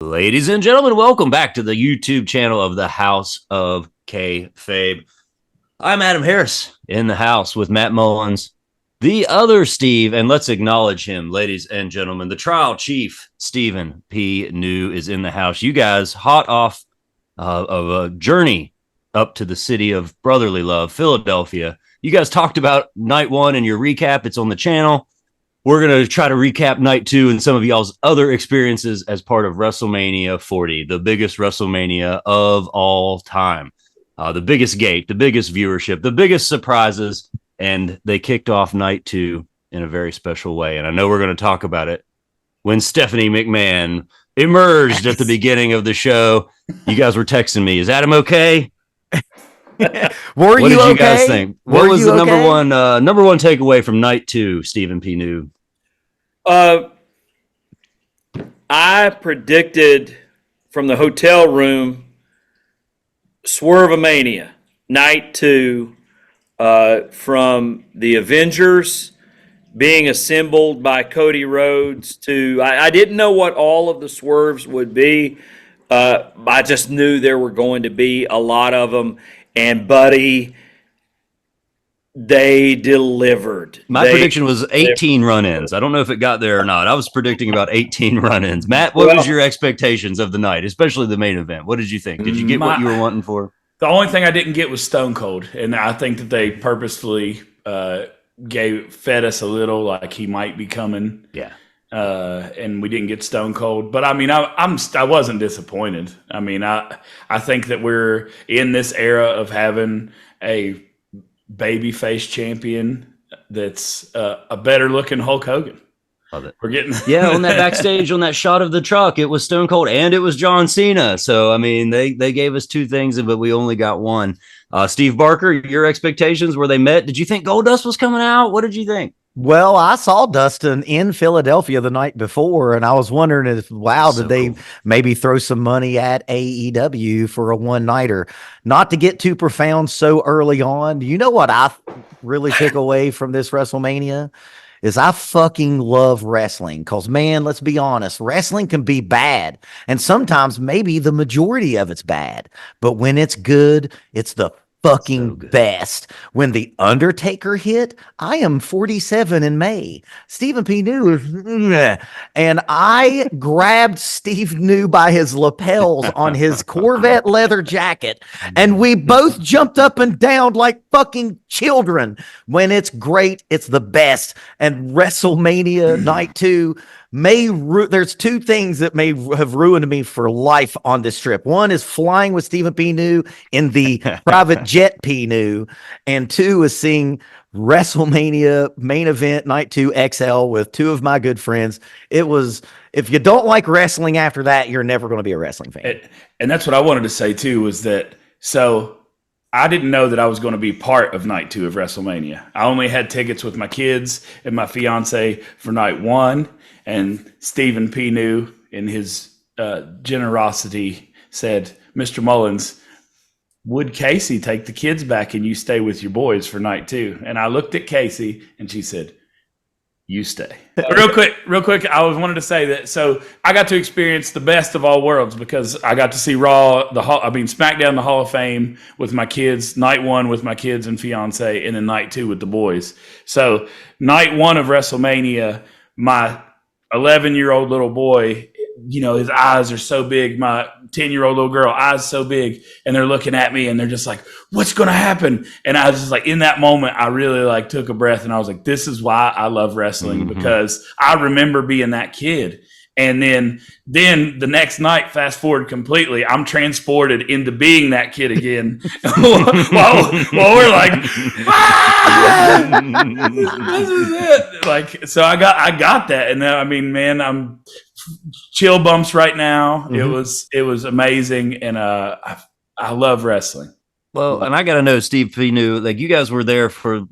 Ladies and gentlemen, welcome back to the YouTube channel of the House of Kayfabe. I'm Adam Harris in the house with Matt Mullins, the other Steve, and let's acknowledge him, ladies and gentlemen. The trial chief, Stephen P. New, is in the house. You guys, hot off of a journey up to the city of brotherly love, Philadelphia. You guys talked about night one in your recap. It's on the channel. We're going to try to recap night two and some of y'all's other experiences as part of WrestleMania 40, the biggest WrestleMania of all time. The biggest gate, the biggest viewership, the biggest surprises, and they kicked off night two in a very special way. And I know we're going to talk about it when Stephanie McMahon emerged at the beginning of the show. You guys were texting me, is Adam okay? What did you guys think? What was the number one takeaway from night two, Stephen P. New? I predicted from the hotel room Swerve-a-Mania, night two, from the Avengers being assembled by Cody Rhodes to, I didn't know what all of the swerves would be. I just knew there were going to be a lot of them. And buddy, they delivered. My prediction was 18 run-ins. I don't know if it got there or not. I was predicting about 18 run-ins. Matt, what was your expectations of the night, especially the main event? What did you think? Did you get what you were wanting for? The only thing I didn't get was Stone Cold, and I think that they purposefully fed us a little like he might be coming. Yeah. And we didn't get Stone Cold, but I mean, I wasn't disappointed. I mean, I think that we're in this era of having a babyface champion that's a better looking Hulk Hogan. Love it. We're getting on that backstage on that shot of the truck, it was Stone Cold and it was John Cena. So I mean, they gave us two things, but we only got one. Steve Barker, your expectations, were they met? Did you think Goldust was coming out? What did you think? Well, I saw Dustin in Philadelphia the night before, and I was wondering if, did they maybe throw some money at AEW for a one-nighter? Not to get too profound so early on. You know what I really took away from this WrestleMania? Is I fucking love wrestling because, man, let's be honest, wrestling can be bad. And sometimes maybe the majority of it's bad. But when it's good, it's the fucking best. When The Undertaker hit, I am 47 in May. Stephen P. New is, and I grabbed Steve New by his lapels on his Corvette leather jacket, and we both jumped up and down like fucking children. When it's great, it's the best. And WrestleMania night two there's two things that may have ruined me for life on this trip. One is flying with Stephen P. New in the private jet P. New, and two is seeing WrestleMania main event night 2 XL with two of my good friends. It was, if you don't like wrestling after that, you're never going to be a wrestling fan. And that's what I wanted to say too, was that, so I didn't know that I was going to be part of night 2 of WrestleMania. I only had tickets with my kids and my fiance for night 1. And Stephen P. New, in his generosity, said, Mr. Mullins, would Casey take the kids back and you stay with your boys for night 2? And I looked at Casey and she said, you stay. Real quick, I wanted to say that, so I got to experience the best of all worlds because I got to see SmackDown, the Hall of Fame with my kids, night 1 with my kids and fiance, and then night 2 with the boys. So night 1 of WrestleMania, my 11-year-old little boy, you know, his eyes are so big. My 10-year-old little girl, eyes so big, and they're looking at me and they're just like, what's going to happen? And I was just like, in that moment, I really took a breath and I was like, this is why I love wrestling, because I remember being that kid. And then the next night, fast forward completely, I'm transported into being that kid again. while we're like, this is it. So I got that. And I mean, man, I'm chill bumps right now. It was amazing. And I love wrestling. Well, and I got to know, Steve P. New, like you guys were there for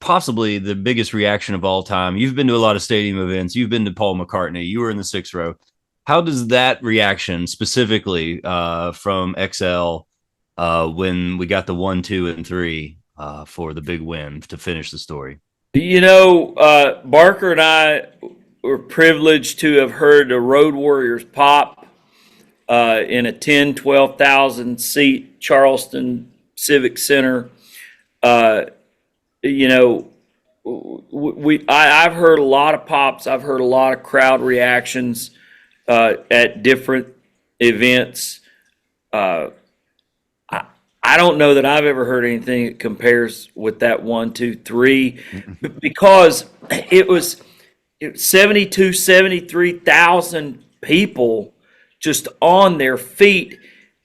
possibly the biggest reaction of all time. You've been to a lot of stadium events. You've been to Paul McCartney. You were in the 6th row. How does that reaction specifically from XL when we got the 1, 2, and 3 for the big win to finish the story? You know, Barker and I were privileged to have heard the Road Warriors pop in a 12,000 seat Charleston Civic Center. You know, I've heard a lot of pops. I've heard a lot of crowd reactions at different events. I don't know that I've ever heard anything that compares with that 1, 2, 3, because it was 73,000 people just on their feet.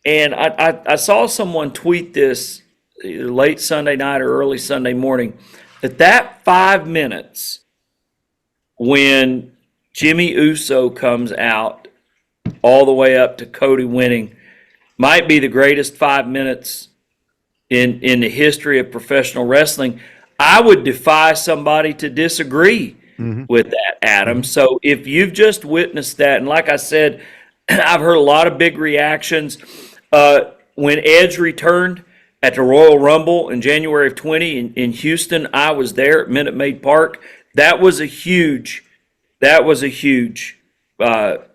And I saw someone tweet this late Sunday night or early Sunday morning, that 5 minutes when Jimmy Uso comes out all the way up to Cody winning might be the greatest 5 minutes in the history of professional wrestling. I would defy somebody to disagree with that, Adam. So if you've just witnessed that, and like I said, I've heard a lot of big reactions. When Edge returned at the Royal Rumble in January of 20 in Houston, I was there at Minute Maid Park. That was a huge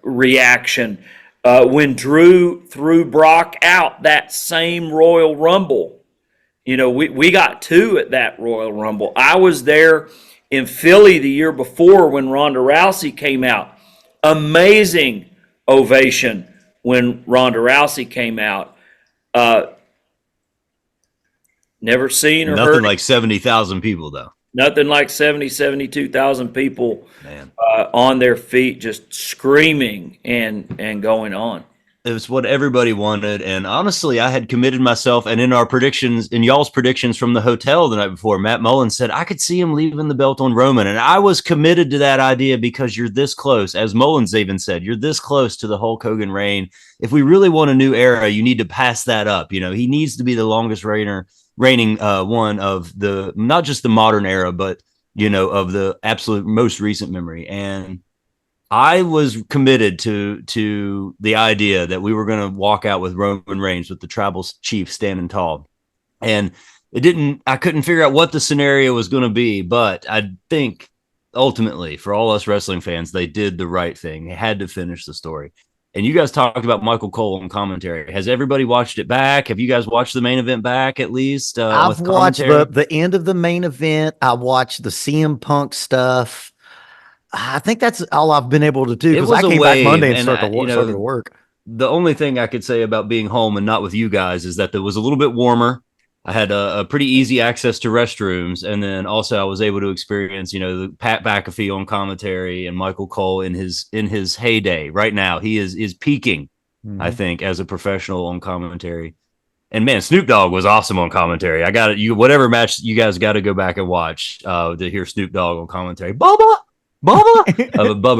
reaction. When Drew threw Brock out that same Royal Rumble, you know, we got 2 at that Royal Rumble. I was there in Philly the year before when Ronda Rousey came out. Amazing ovation when Ronda Rousey came out. Never seen or Nothing heard. like 70,000 people, though. Nothing like 72,000 people Man. On their feet, just screaming and going on. It was what everybody wanted. And honestly, I had committed myself. And in our predictions, in y'all's predictions from the hotel the night before, Matt Mullins said I could see him leaving the belt on Roman. And I was committed to that idea because you're this close. As Mullins even said, you're this close to the Hulk Hogan reign. If we really want a new era, you need to pass that up. You know, he needs to be the longest reigning one of the, not just the modern era, but, you know, of the absolute most recent memory. And I was committed to the idea that we were going to walk out with Roman Reigns with the tribal chief standing tall. And I couldn't figure out what the scenario was going to be, but I think ultimately for all us wrestling fans, they did the right thing. They had to finish the story. And you guys talked about Michael Cole on commentary. Has everybody watched it back? Have you guys watched the main event back at least? I've watched the end of the main event. I watched the CM Punk stuff. I think that's all I've been able to do because I came back Monday and started to work. The only thing I could say about being home and not with you guys is that it was a little bit warmer. I had a pretty easy access to restrooms. And then also I was able to experience, you know, the Pat McAfee on commentary and Michael Cole in his heyday. Right now, he is peaking, I think, as a professional on commentary. And man, Snoop Dogg was awesome on commentary. I got it. Whatever match you guys got to go back and watch to hear Snoop Dogg on commentary. Bubba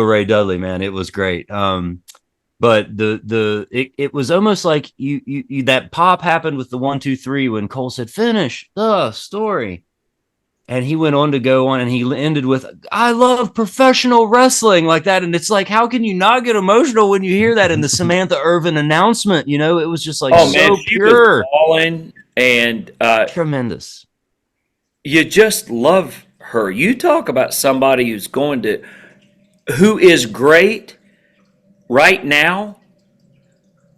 Ray Dudley, man, it was great. But it was almost like you that pop happened with the 1, 2, 3 when Cole said finish the story, and he went on to go on and he ended with I love professional wrestling like that, and it's like how can you not get emotional when you hear that in the Samantha Irvin announcement? You know, it was just like so pure, balling and tremendous. You just love her. You talk about somebody who is great right now,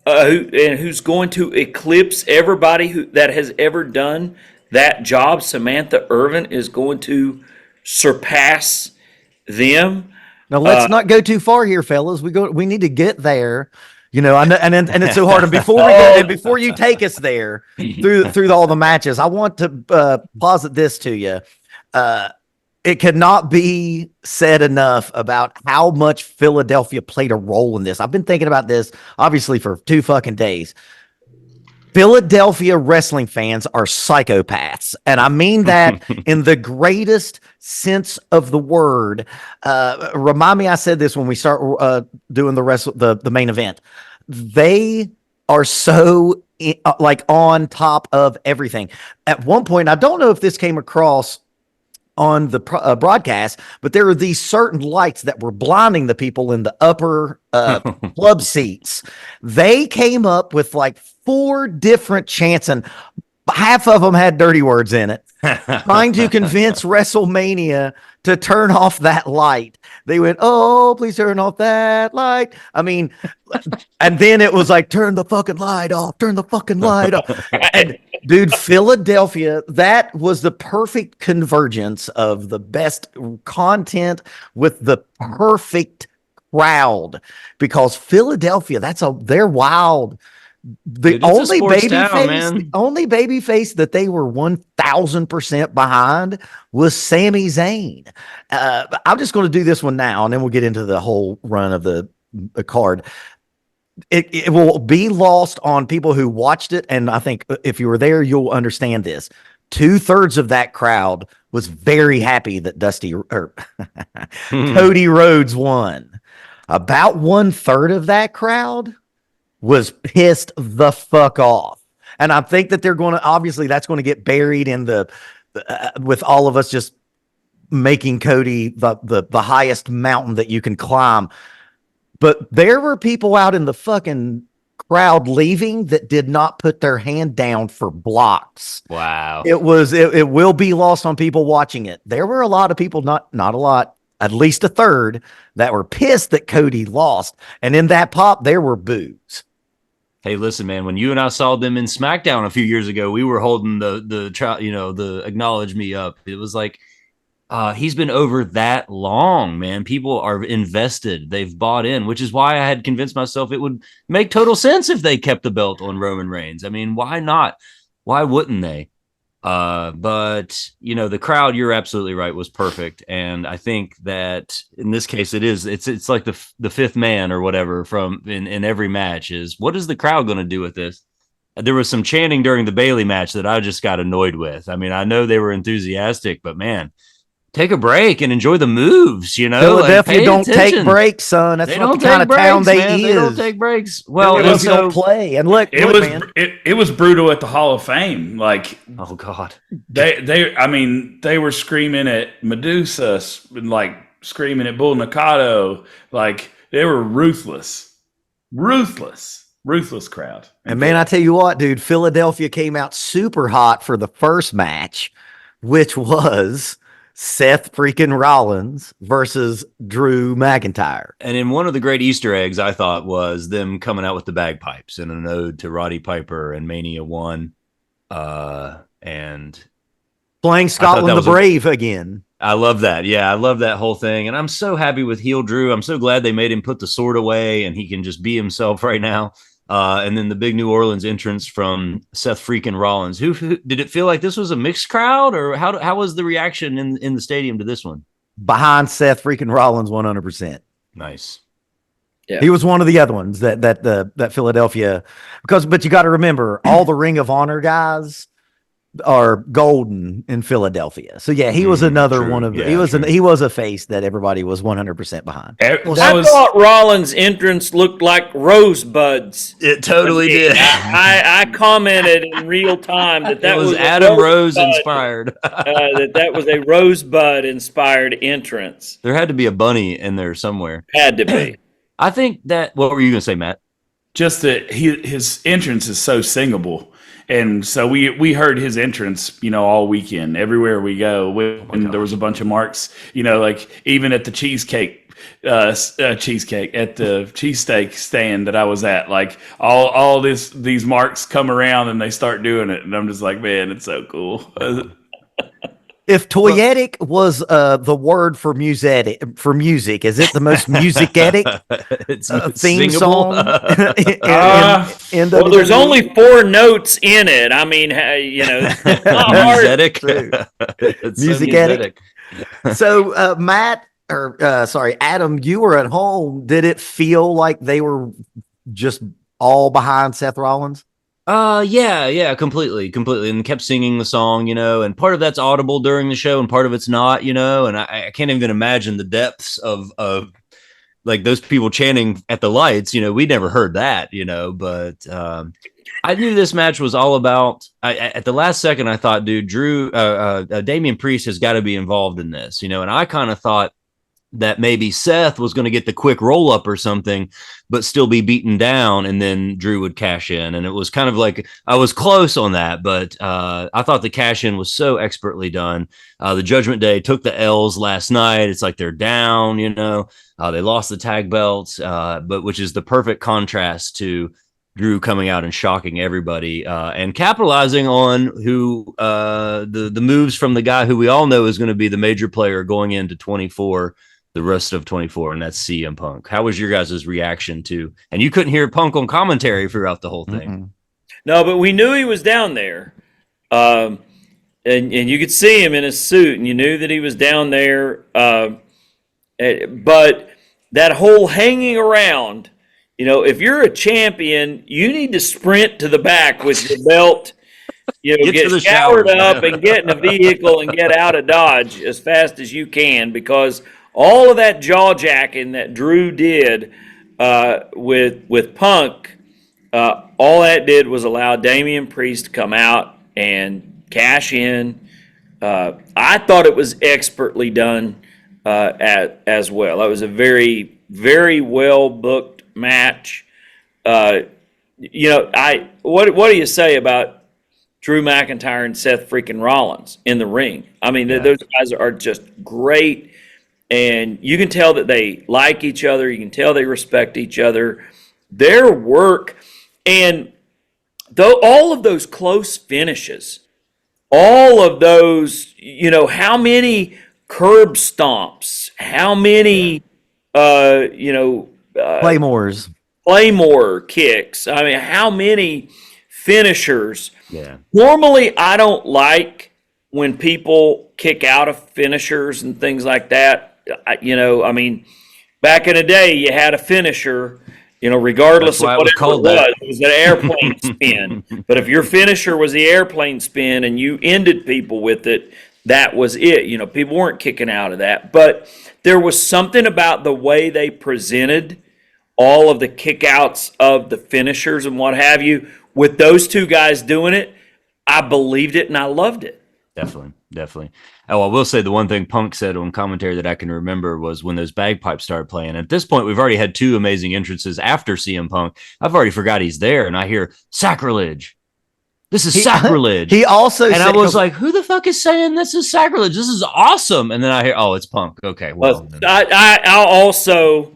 who's going to eclipse everybody that has ever done that job. Samantha Irvin is going to surpass them. Now let's not go too far here, fellas. We need to get there. You know, and it's so hard. And before we go, and before you take us there through all the matches, I want to posit this to you. It cannot be said enough about how much Philadelphia played a role in this. I've been thinking about this, obviously, for 2 fucking days. Philadelphia wrestling fans are psychopaths. And I mean that in the greatest sense of the word. Remind me, I said this when we start doing the main event. They are so like on top of everything. At one point, I don't know if this came across on the broadcast, but there are these certain lights that were blinding the people in the upper club seats. They came up with like 4 different chants, and half of them had dirty words in it, trying to convince WrestleMania to turn off that light. They went, "Oh, please turn off that light." I mean, and then it was like, "Turn the fucking light off, turn the fucking light off." And dude, Philadelphia, that was the perfect convergence of the best content with the perfect crowd, because Philadelphia, they're wild. The only baby face that they were 1000% behind was Sami Zayn. I'm just going to do this one now, and then we'll get into the whole run of the card. It will be lost on people who watched it, and I think if you were there, you'll understand this. 2/3 of that crowd was very happy that Cody Rhodes won. About 1/3 of that crowd was pissed the fuck off. And I think that they're going to, obviously that's going to get buried in with all of us just making Cody the highest mountain that you can climb. But there were people out in the fucking crowd leaving that did not put their hand down for blocks. Wow. It will be lost on people watching it. There were a lot of people, not a lot, at least 1/3, that were pissed that Cody lost. And in that pop, there were boos. Hey, listen, man, when you and I saw them in SmackDown a few years ago, we were holding the acknowledge me up. It was like, he's been over that long, man. People are invested. They've bought in, which is why I had convinced myself it would make total sense if they kept the belt on Roman Reigns. I mean, why not? Why wouldn't they? But the crowd, you're absolutely right, was perfect. And I think that in this case, it's like the fifth man or whatever in every match is, what is the crowd going to do with this? There was some chanting during the Bayley match that I just got annoyed with. I mean, I know they were enthusiastic, but man, take a break and enjoy the moves, Philadelphia don't take breaks, son. That's what the kind of town they is. They don't take breaks. Well, they don't play. And look, it was brutal at the Hall of Fame. Like, oh god, they were screaming at Medusa, like screaming at Bull Nakano. Like, they were ruthless crowd. And man, I tell you what, dude, Philadelphia came out super hot for the first match, which was Seth freaking Rollins versus Drew McIntyre. And in one of the great Easter eggs, I thought, was them coming out with the bagpipes in an ode to Roddy Piper and Mania 1. And playing Scotland the Brave again. I love that. Yeah, I love that whole thing. And I'm so happy with heel Drew. I'm so glad they made him put the sword away and he can just be himself right now. And then the big New Orleans entrance from Seth freaking Rollins. Who did it feel like this was a mixed crowd, or how was the reaction in the stadium to this one? Behind Seth freaking Rollins, 100%. Nice. Yeah. He was one of the other ones that Philadelphia, but you got to remember, all the Ring of Honor guys are golden in Philadelphia. So yeah, he was another one of he was a face that everybody was 100% behind. I thought Rollins' entrance looked like rosebuds. It totally did. I commented in real time that was Adam Rose inspired. that was a rosebud inspired entrance. There had to be a bunny in there somewhere. Had to be. I think that. What were you going to say, Matt? Just that his entrance is so singable. And so we heard his entrance, all weekend, everywhere we go. When there was a bunch of marks, like even at the cheesesteak stand that I was at, like all these marks come around and they start doing it, and I'm just like, man, it's so cool. If toyetic was the word for music, is it the most musicetic theme song? Well, there's only 4 notes in it. I mean, musicetic. So, Matt, Adam, you were at home. Did it feel like they were just all behind Seth Rollins? Yeah, completely, and kept singing the song, and part of that's audible during the show and part of it's not, and I can't even imagine the depths of like those people chanting at the lights, we never heard that, but I knew this match was all about, at the last second, I thought, dude, Damian Priest has got to be involved in this, and I kind of thought that maybe Seth was going to get the quick roll up or something, but still be beaten down, and then Drew would cash in. And it was kind of like, I was close on that, but I thought the cash in was so expertly done. The Judgment Day took the L's last night. It's like they're down, they lost the tag belts, but which is the perfect contrast to Drew coming out and shocking everybody, and capitalizing on who the moves from the guy who we all know is going to be the major player going into 24, the rest of 24, and that's CM Punk. How was your guys' reaction to? And you couldn't hear Punk on commentary throughout the whole thing. Mm-mm. No, but we knew he was down there, and you could see him in his suit, and you knew that he was down there. But that whole hanging around. If you're a champion, you need to sprint to the back with your belt, get showered up and get in a vehicle and get out of Dodge as fast as you can, because all of that jaw jacking that Drew did with Punk, all that did was allow Damian Priest to come out and cash in. I thought it was expertly done as well. That was a very, very well booked match. What do you say about Drew McIntyre and Seth freaking Rollins in the ring? I mean, those guys are just great, and you can tell that they like each other. You can tell they respect each other. Their work, and though all of those close finishes, all of those, how many curb stomps, how many, Claymore kicks. I mean, how many finishers? Yeah. Normally, I don't like when people kick out of finishers and things like that. Back in the day, you had a finisher, regardless of what it was an airplane spin. But if your finisher was the airplane spin and you ended people with it, that was it. People weren't kicking out of that. But there was something about the way they presented all of the kickouts of the finishers and what have you, with those two guys doing it. I believed it and I loved it. Definitely. Oh, I will say the one thing Punk said on commentary that I can remember was when those bagpipes started playing. At this point, we've already had two amazing entrances after CM Punk. I've already forgot he's there, and I hear sacrilege. This is sacrilege. He also I was like, who the fuck is saying this is sacrilege? This is awesome. And then I hear, oh, it's Punk. Okay, well. I also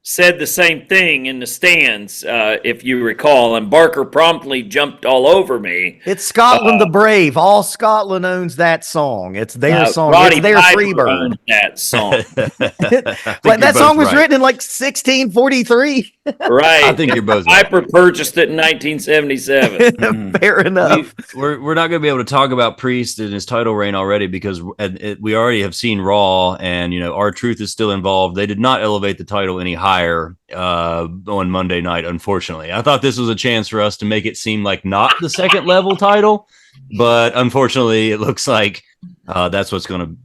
said the same thing in the stands, if you recall, and Barker promptly jumped all over me. It's Scotland the Brave. All Scotland owns that song. It's their song. Roddy It's their Piper Freebird. owned that song. That song was written in 1643. Right. I think you're both Piper purchased it in 1977. Fair enough. We're not going to be able to talk about Priest and his title reign already, because we already have seen Raw, and R-Truth is still involved. They did not elevate the title any higher on Monday night, unfortunately. I thought this was a chance for us to make it seem like not the second level title, but unfortunately it looks like that's what's gonna be.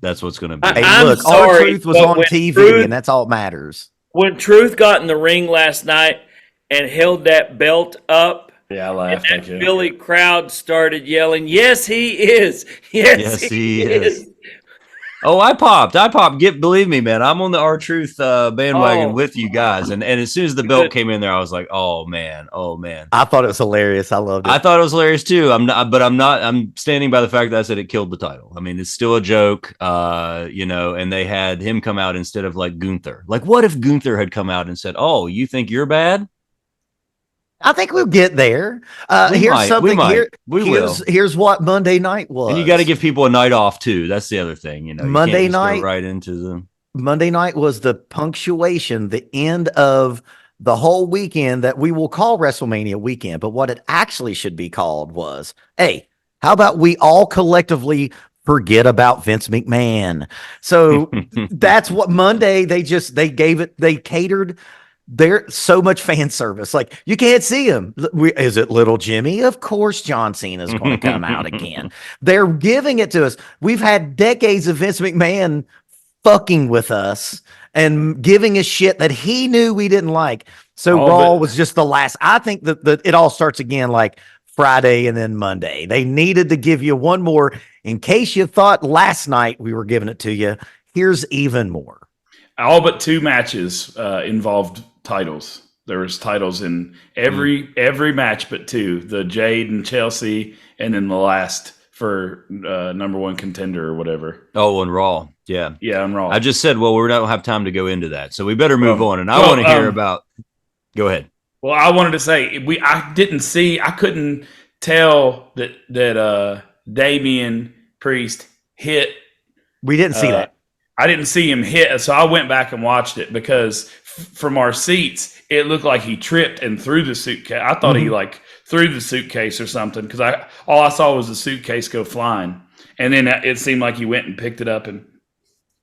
Hey, look, R-Truth was on TV, and that's all that matters. When Truth got in the ring last night and held that belt up, I laughed. and that Philly crowd started yelling, "Yes, he is! Yes, he is!" Oh, I popped. Believe me, man, I'm on the R-Truth bandwagon with you guys. And as soon as the belt came in there, I was like, oh man. I thought it was hilarious. I loved it. I thought it was hilarious too. I'm standing by the fact that I said it killed the title. I mean, it's still a joke, and they had him come out instead of like Gunther. Like, what if Gunther had come out and said, oh, you think you're bad? I think we'll get there. Here's something. Here's what Monday night was. And you got to give people a night off too. That's the other thing. Monday night, go right into the Monday night was the punctuation, the end of the whole weekend that we will call WrestleMania weekend. But what it actually should be called was, hey, how about we all collectively forget about Vince McMahon? So that's what Monday they catered. There's so much fan service. Like, you can't see him. Is it Little Jimmy? Of course John Cena is going to come out again. They're giving it to us. We've had decades of Vince McMahon fucking with us and giving us shit that he knew we didn't like. So Raw was just the last. I think that it all starts again like Friday and then Monday. They needed to give you one more in case you thought last night we were giving it to you. Here's even more. all but 2 matches involved titles. There was titles in every match but 2, the Jade and Chelsea, and then the last for number 1 contender or whatever. Oh, and Raw. Yeah. Yeah, on Raw. I just said, well, we don't have time to go into that. So we better move on. And I want to hear about, go ahead. Well, I wanted to say, I couldn't tell that Damian Priest hit. We didn't see that. I didn't see him hit, so I went back and watched it because from our seats, it looked like he tripped and threw the suitcase. I thought he threw the suitcase or something because all I saw was the suitcase go flying, and then it seemed like he went and picked it up and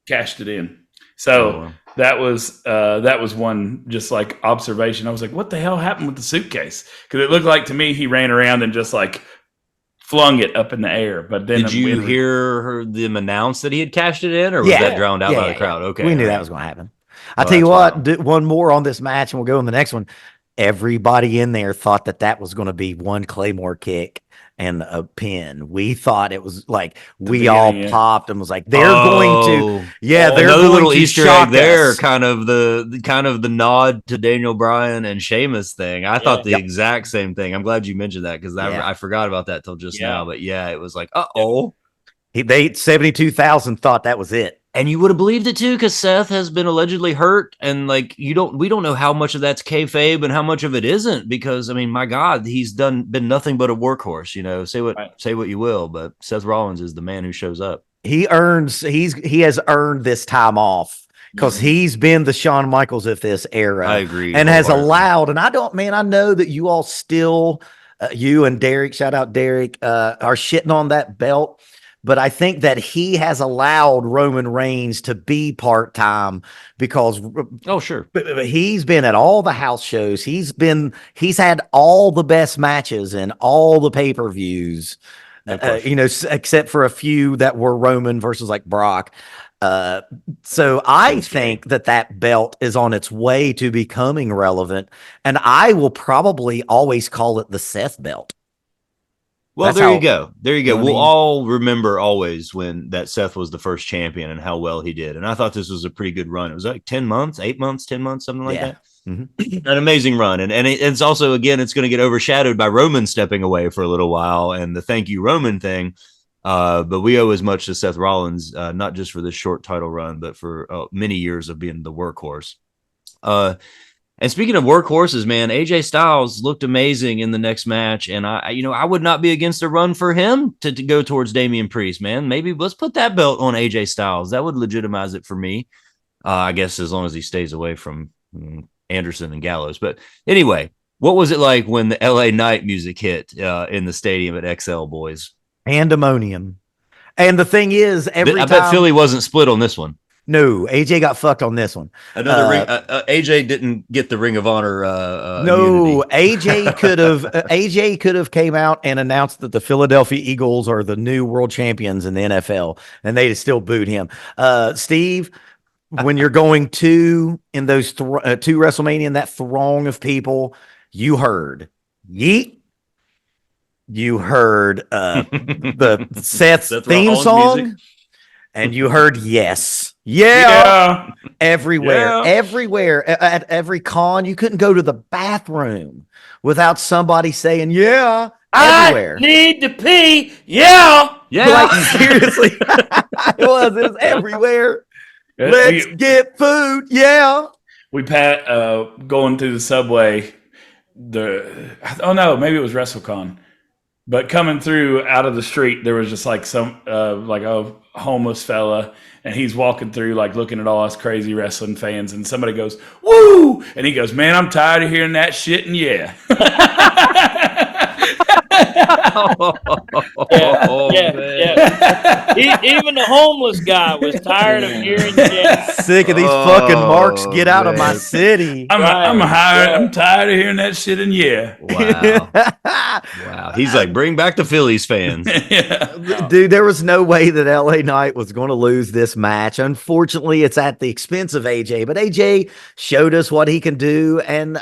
cashed it in. So that was one just like observation. I was like, what the hell happened with the suitcase? Because it looked like to me he ran around and just like flung it up in the air. But then did you hear them announce that he had cashed it in, or was that drowned out by the crowd? Okay, we knew that was going to happen. I'll tell you what, one more on this match, and we'll go on the next one. Everybody in there thought that was going to be one Claymore kick and a pin. We thought it was like we all popped and was like, they're going to, they're another going little to Easter shock egg there, us. kind of the nod to Daniel Bryan and Sheamus thing. I thought the exact same thing. I'm glad you mentioned that because I forgot about that till just now. But it was like, they 72,000 thought that was it. And you would have believed it too, because Seth has been allegedly hurt, and like we don't know how much of that's kayfabe and how much of it isn't, because I mean, my God, he's been nothing but a workhorse. You know, say what you will, but Seth Rollins is the man who shows up. He has earned this time off because he's been the Shawn Michaels of this era. I agree, and has allowed. And I know that you all still, you and Derek, shout out Derek, are shitting on that belt. But I think that he has allowed Roman Reigns to be part-time because he's been at all the house shows. He's had all the best matches and all the pay-per-views, except for a few that were Roman versus like Brock. So I think that belt is on its way to becoming relevant, and I will probably always call it the Seth belt. Well, there you go. We'll all remember always when that Seth was the first champion and how well he did. And I thought this was a pretty good run. It was like 10 months, 8 months, 10 months, something like that. Mm-hmm. An amazing run. And it's also, again, it's going to get overshadowed by Roman stepping away for a little while and the thank you Roman thing. But we owe as much to Seth Rollins, not just for this short title run, but for many years of being the workhorse. And speaking of workhorses, man, AJ Styles looked amazing in the next match, and I would not be against a run for him to go towards Damian Priest, man. Maybe let's put that belt on AJ Styles. That would legitimize it for me, I guess, as long as he stays away from Anderson and Gallows. But anyway, what was it like when the LA Knight music hit in the stadium at XL, boys? Pandemonium. And the thing is, I bet Philly wasn't split on this one. No, AJ got fucked on this one. Another ring. AJ didn't get the Ring of Honor. No, AJ could have came out and announced that the Philadelphia Eagles are the new world champions in the NFL, and they'd still booed him. Steve, when you're going in those two WrestleMania, and that throng of people, you heard yeet. You heard the Seth's theme song. Music. And you heard yes. Yeah. Everywhere. Everywhere. At every con, you couldn't go to the bathroom without somebody saying, yeah. Everywhere. I need to pee. Yeah. Yeah. Like, seriously. It was everywhere. Let's get food. Yeah. We going through the subway. Maybe it was WrestleCon. But coming through out of the street, there was just like some like a homeless fella, and he's walking through like looking at all us crazy wrestling fans, and somebody goes, "Woo!" And he goes, "Man, I'm tired of hearing that shit." And yeah. Even the homeless guy was tired of hearing that. Sick of these fucking marks. Get out of my city. I'm tired of hearing that shit. And yeah. Wow. He's like, bring back the Phillies fans. Dude, there was no way that LA Knight was going to lose this match. Unfortunately, it's at the expense of AJ, but AJ showed us what he can do. And,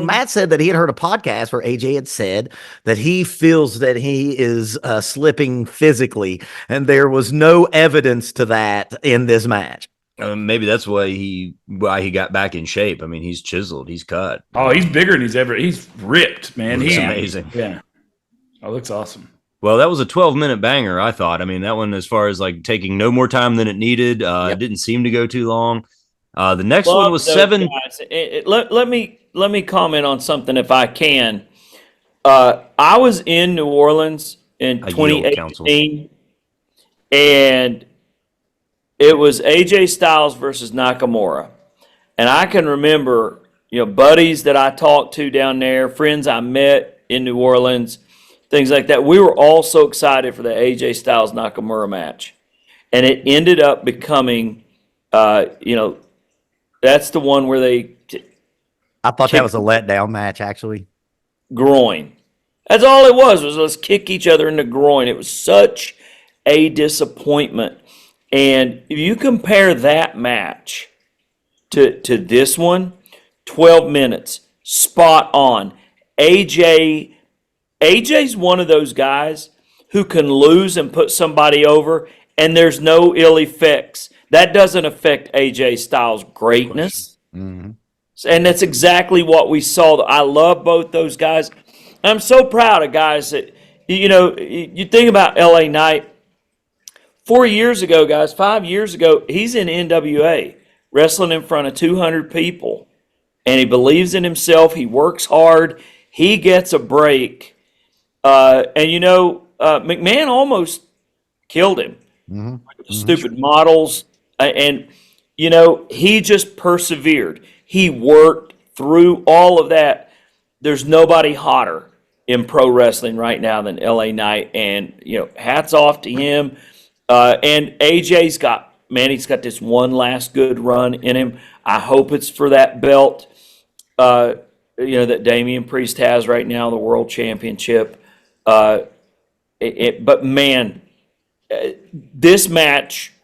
Matt said that he had heard a podcast where AJ had said that he feels that he is slipping physically, and there was no evidence to that in this match. Maybe that's why he got back in shape. I mean, he's chiseled, he's cut. Oh, he's bigger than he's ripped, man. He's He's amazing. Yeah. Oh, looks awesome. Well, that was a 12-minute banger, I thought. I mean, that one, as far as like taking no more time than it needed, it didn't seem to go too long. The next one was 7. Let me comment on something if I can. I was in New Orleans in 2018, and it was AJ Styles versus Nakamura. And I can remember, buddies that I talked to down there, friends I met in New Orleans, things like that. We were all so excited for the AJ Styles Nakamura match. And it ended up becoming, that's the one where I thought that was a letdown match, actually. Groin. That's all it was let's kick each other in the groin. It was such a disappointment. And if you compare that match to this one, 12 minutes, spot on. AJ's one of those guys who can lose and put somebody over, and there's no ill effects. That doesn't affect AJ Styles' greatness. Mm-hmm. And that's exactly what we saw. I love both those guys. I'm so proud of guys that, you think about LA Knight. 4 years ago, guys, 5 years ago, he's in NWA, wrestling in front of 200 people. And he believes in himself. He works hard. He gets a break. McMahon almost killed him. Mm-hmm. Stupid models. He just persevered. He worked through all of that. There's nobody hotter in pro wrestling right now than LA Knight. And, hats off to him. And AJ's got this one last good run in him. I hope it's for that belt, that Damian Priest has right now, the World Championship. But man, this match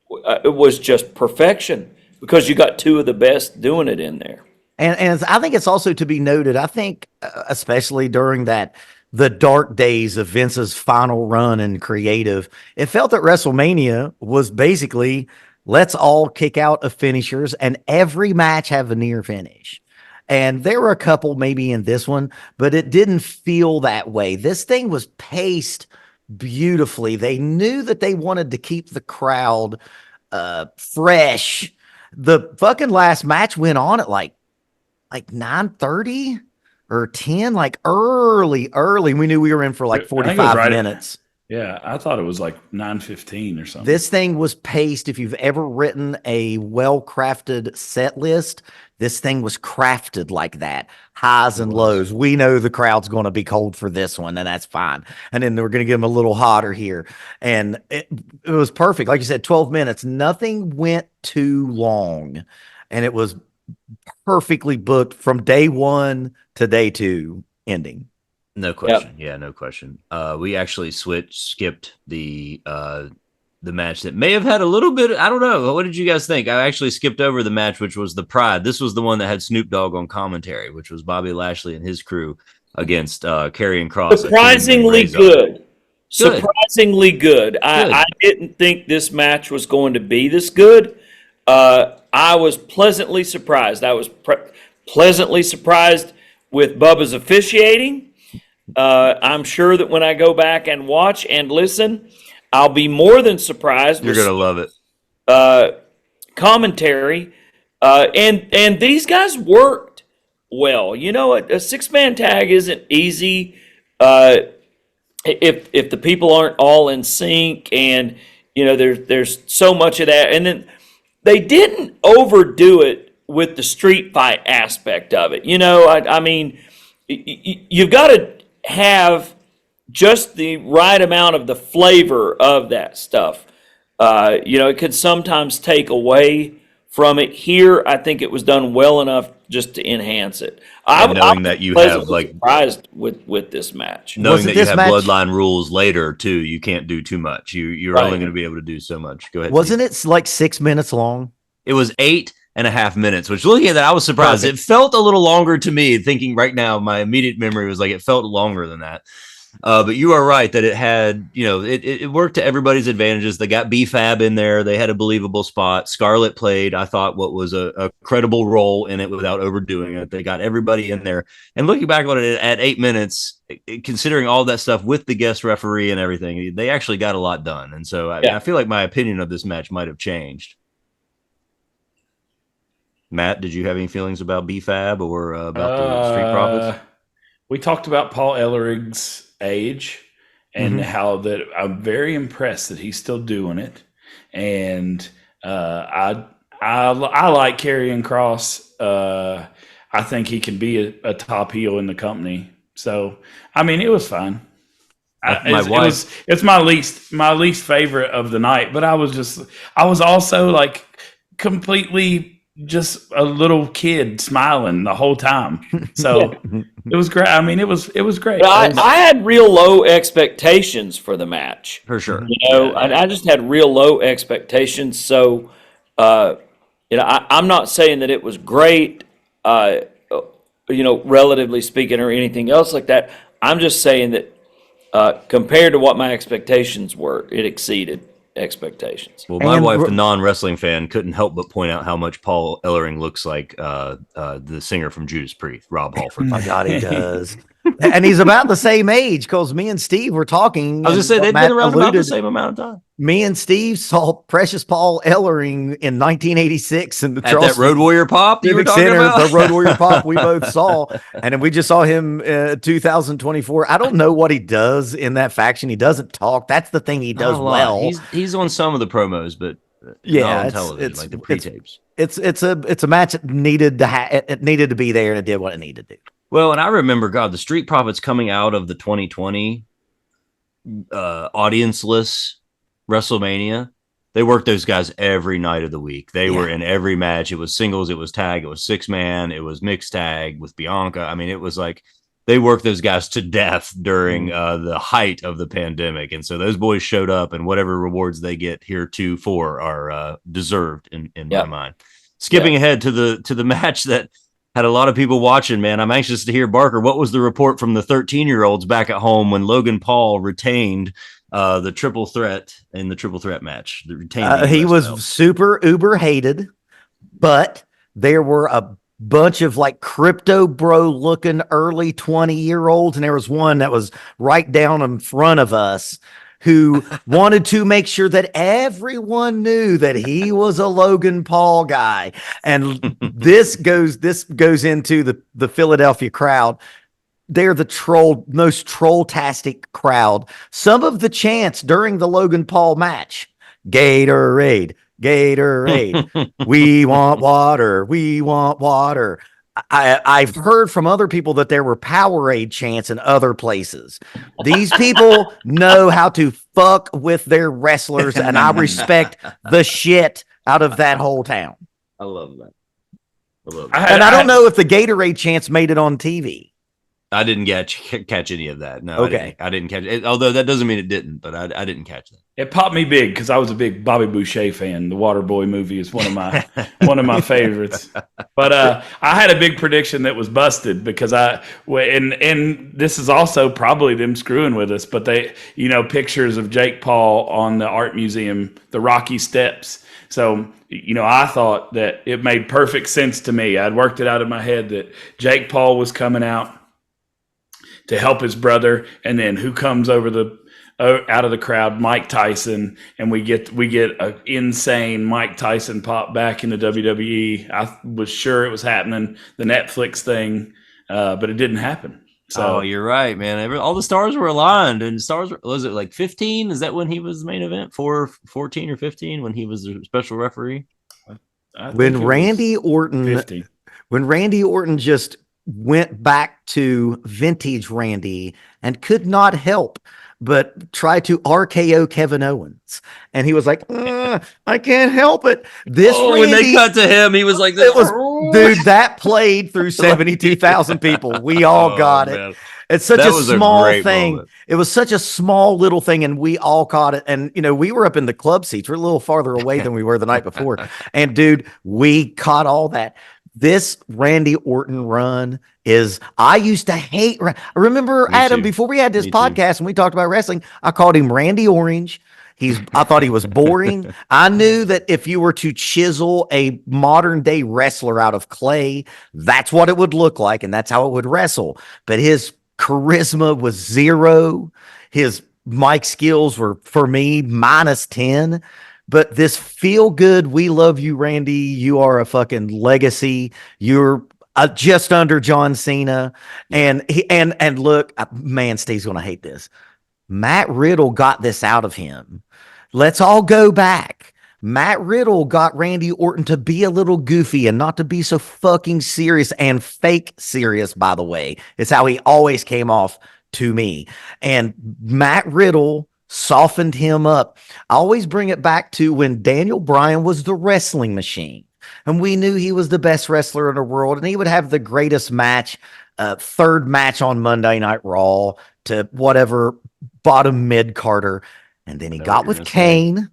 was just perfection because you got two of the best doing it in there. And I think it's also to be noted, I think, especially during the dark days of Vince's final run in creative, it felt that WrestleMania was basically, let's all kick out of finishers and every match have a near finish. And there were a couple maybe in this one, but it didn't feel that way. This thing was paced beautifully. They knew that they wanted to keep the crowd fresh. The fucking last match went on at like 9:30 or 10, like early. We knew we were in for like 45 minutes. Yeah, I thought it was like 9:15 or something. This thing was paced. If you've ever written a well-crafted set list, this thing was crafted like that. Highs and lows. We know the crowd's going to be cold for this one, and that's fine. And then we're going to get them a little hotter here. And it was perfect. Like you said, 12 minutes. Nothing went too long. And it was perfectly booked from day one to day two ending. No question. Yep. Yeah, no question. We actually skipped the match that may have had a little bit. I don't know. What did you guys think? I actually skipped over the match, which was the Pride. This was the one that had Snoop Dogg on commentary, which was Bobby Lashley and his crew against Karrion Kross. Surprisingly good. Surprisingly good. I didn't think this match was going to be this good. I was pleasantly surprised. I was pleasantly surprised with Bubba's officiating. I'm sure that when I go back and watch and listen, I'll be more than surprised. You're going to love it. Commentary. And these guys worked well. You know, a six-man tag isn't easy if the people aren't all in sync, and, there's so much of that. And then they didn't overdo it with the street fight aspect of it. I mean, you've got to have just the right amount of the flavor of that stuff. It could sometimes take away from it. Here, I think it was done well enough just to enhance it. Knowing that you have surprised with this match. Knowing that you have bloodline rules later too, you can't do too much. You're only going to be able to do so much. Go ahead. Wasn't it like 6 minutes long? It was 8.5 minutes, which looking at that, I was surprised. Perfect. It felt a little longer to me, thinking right now, my immediate memory was like it felt longer than that. But you are right that it had, it worked to everybody's advantages. They got B-Fab in there. They had a believable spot. Scarlett played, I thought, what was a credible role in it without overdoing it. They got everybody in there. And looking back on it at 8 minutes, considering all that stuff with the guest referee and everything, they actually got a lot done. And so I feel like my opinion of this match might have changed. Matt, did you have any feelings about B-Fab or about the Street Profits? We talked about Paul Ellerig's age and how that I'm very impressed that he's still doing it. And I like Karrion Kross. I think he can be a top heel in the company. So, I mean, it was fine. It's my least favorite of the night, but I was also like completely just a little kid smiling the whole time. So it was great. I mean, it was great. I had real low expectations for the match. For sure. I just had real low expectations. So, I'm not saying that it was great, relatively speaking or anything else like that. I'm just saying that compared to what my expectations were, it exceeded expectations. Well, my wife, the non-wrestling fan, couldn't help but point out how much Paul Ellering looks like the singer from Judas Priest, Rob Halford. My God, he does. And he's about the same age because me and Steve were talking. I was going to say, they've been around about the same amount of time. Me and Steve saw Precious Paul Ellering in 1986 in the that Road Warrior Pop Civic Center, the Road Warrior Pop we both saw. And then we just saw him 2024. I don't know what he does in that faction. He doesn't talk. That's the thing he does well. He's on some of the promos, but not on television, like the pre-tapes. It's a match that needed to be there, and it did what it needed to do. Well, and I remember, the Street Profits coming out of the 2020 audience-less WrestleMania. They worked those guys every night of the week. They were in every match. It was singles, it was tag, it was 6-man, it was mixed tag with Bianca. I mean, it was like they worked those guys to death during the height of the pandemic. And so those boys showed up, and whatever rewards they get heretofore are deserved in my mind. Skipping ahead to the match that had a lot of people watching, man. I'm anxious to hear, Barker, what was the report from the 13-year-olds back at home when Logan Paul retained the triple threat in the triple threat match? He was super uber hated, but there were a bunch of like crypto bro looking early 20-year-olds, and there was one that was right down in front of us who wanted to make sure that everyone knew that he was a Logan Paul guy. And this goes into the Philadelphia crowd. They're the most troll-tastic crowd. Some of the chants during the Logan Paul match, Gatorade, Gatorade, we want water, we want water. I've heard from other people that there were Powerade chants in other places. These people know how to fuck with their wrestlers, and I respect the shit out of that whole town. I love that. I don't know if the Gatorade chants made it on TV. I didn't catch any of that. No, okay. I didn't catch it. Although that doesn't mean it didn't, but I didn't catch that. It popped me big because I was a big Bobby Boucher fan. The Waterboy movie is one of my favorites. But I had a big prediction that was busted because and this is also probably them screwing with us. But they, pictures of Jake Paul on the art museum, the Rocky Steps. So, I thought that it made perfect sense to me. I'd worked it out in my head that Jake Paul was coming out to help his brother, and then who comes over out of the crowd? Mike Tyson, and we get an insane Mike Tyson pop back into WWE. I was sure it was happening, the Netflix thing, but it didn't happen. So you're right, man. All the stars were aligned, and was it like 15? Is that when he was the main event? 14 or 15 when he was the special referee? When Randy Orton just went back to vintage Randy and could not help but try to RKO Kevin Owens. And he was like, I can't help it. Randy, when they cut to him, he was like, dude, that played through 72,000 people. We all got it. Man. It's such a small thing. Moment. It was such a small little thing, and we all caught it. And, we were up in the club seats. We're a little farther away than we were the night before. And, dude, we caught all that. this Randy Orton run is, I used to hate, remember Me Adam, too. before we had this Me too. podcast and we talked about wrestling, I called him Randy Orange. I thought he was boring. I knew that if you were to chisel a modern day wrestler out of clay, that's what it would look like. And that's how it would wrestle. But his charisma was zero. His mic skills were, for me, -10. But this feel good, we love you, Randy. You are a fucking legacy. You're just under John Cena. And look, man, Steve's going to hate this. Matt Riddle got this out of him. Let's all go back. Matt Riddle got Randy Orton to be a little goofy and not to be so fucking serious, and fake serious, by the way. It's how he always came off to me. And Matt Riddle softened him up. I always bring it back to when Daniel Bryan was the wrestling machine. And we knew he was the best wrestler in the world. And he would have the greatest match, third match on Monday Night Raw to whatever bottom mid-carder. And then he got with Kane,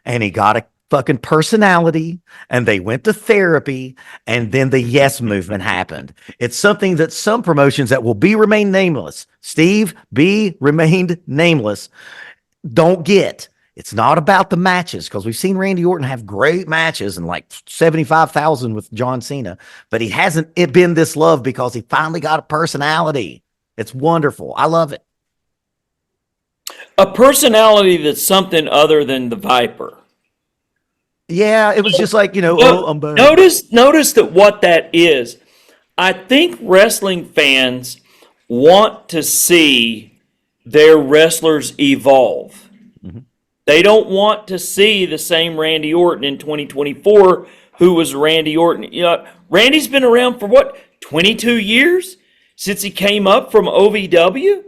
and he got a fucking personality, and they went to therapy, and then the yes movement happened. It's something that some promotions that will remain nameless, Steve, remained nameless, don't get. It's not about the matches, because we've seen Randy Orton have great matches and like 75,000 with John Cena, but he hasn't been this loved because he finally got a personality. It's wonderful. I love it. A personality that's something other than the Viper. Yeah, it was just like, I'm back. Notice that what that is. I think wrestling fans want to see their wrestlers evolve. Mm-hmm. They don't want to see the same Randy Orton in 2024 who was Randy Orton. Randy's been around for 22 years since he came up from OVW?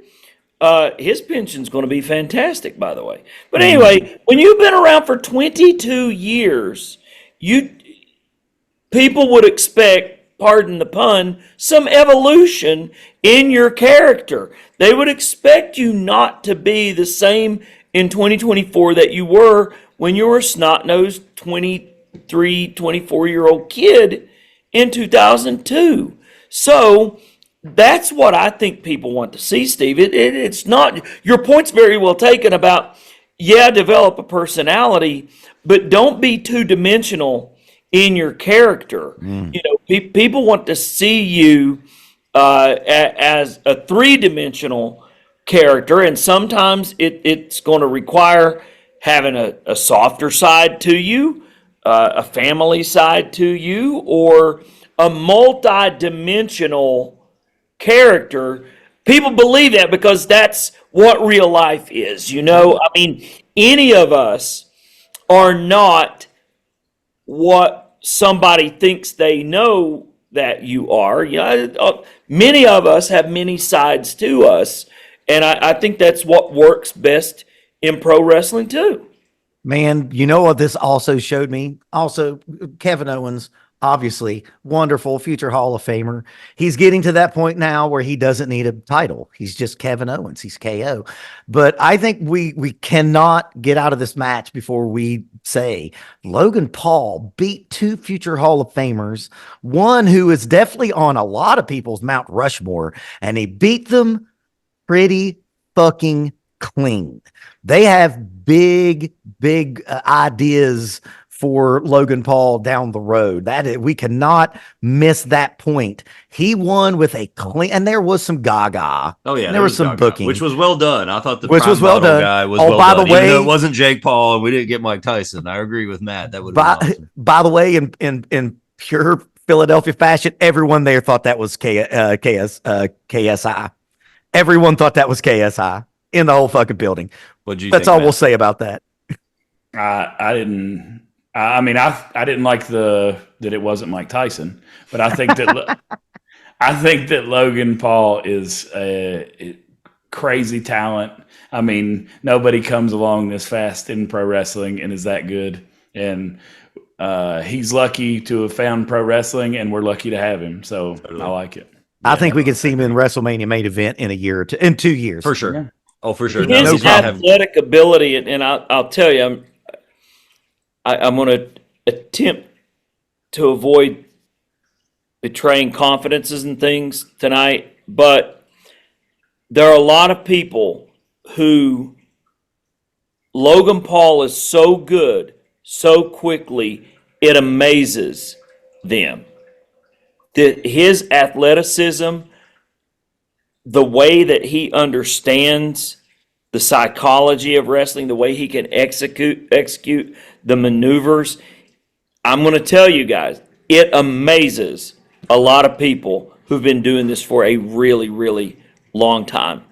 His pension's going to be fantastic, by the way. But anyway, when you've been around for 22 years, people would expect, pardon the pun, some evolution in your character. They would expect you not to be the same in 2024 that you were when you were a snot-nosed 23, 24-year-old kid in 2002. So that's what I think people want to see, Steve. It's not, your point's very well taken about, develop a personality, but don't be two-dimensional in your character. People want to see you as a three-dimensional character, and sometimes it's going to require having a softer side to you, a family side to you, or a multi-dimensional character. People believe that because that's what real life is. Any of us are not what somebody thinks they know that you are. Many of us have many sides to us, and I think that's what works best in pro wrestling too. Man, you know what this also showed me? Also, Kevin Owens, obviously, wonderful future Hall of Famer. He's getting to that point now where he doesn't need a title. He's just Kevin Owens. He's KO. But I think we cannot get out of this match before we say Logan Paul beat two future Hall of Famers, one who is definitely on a lot of people's Mount Rushmore, and he beat them pretty fucking clean. They have big ideas for Logan Paul down the road. We cannot miss that point. He won with a clean, and there was some gaga. Oh yeah, there was some booking, which was well done. I thought the which was well done. Guy was by well done. the way, even though it wasn't Jake Paul, and we didn't get Mike Tyson. I agree with Matt. That would have been awesome. By the way, in pure Philadelphia fashion, everyone there thought that was KSI. Everyone thought that was KSI in the whole fucking building. That's all we'll say about that. I didn't. I didn't like that it wasn't Mike Tyson, but I think that I think that Logan Paul is a crazy talent. Nobody comes along this fast in pro wrestling and is that good. And he's lucky to have found pro wrestling, and we're lucky to have him. So I like it. I think we can see him in WrestleMania main event in a year or two, in 2 years. For sure. Yeah. Oh, for sure. His athletic ability, and I'll tell you, I'm going to attempt to avoid betraying confidences and things tonight, but there are a lot of people who Logan Paul is so good so quickly, it amazes them. His athleticism, the way that he understands the psychology of wrestling, the way he can execute the maneuvers, I'm going to tell you guys, it amazes a lot of people who've been doing this for a really, really long time.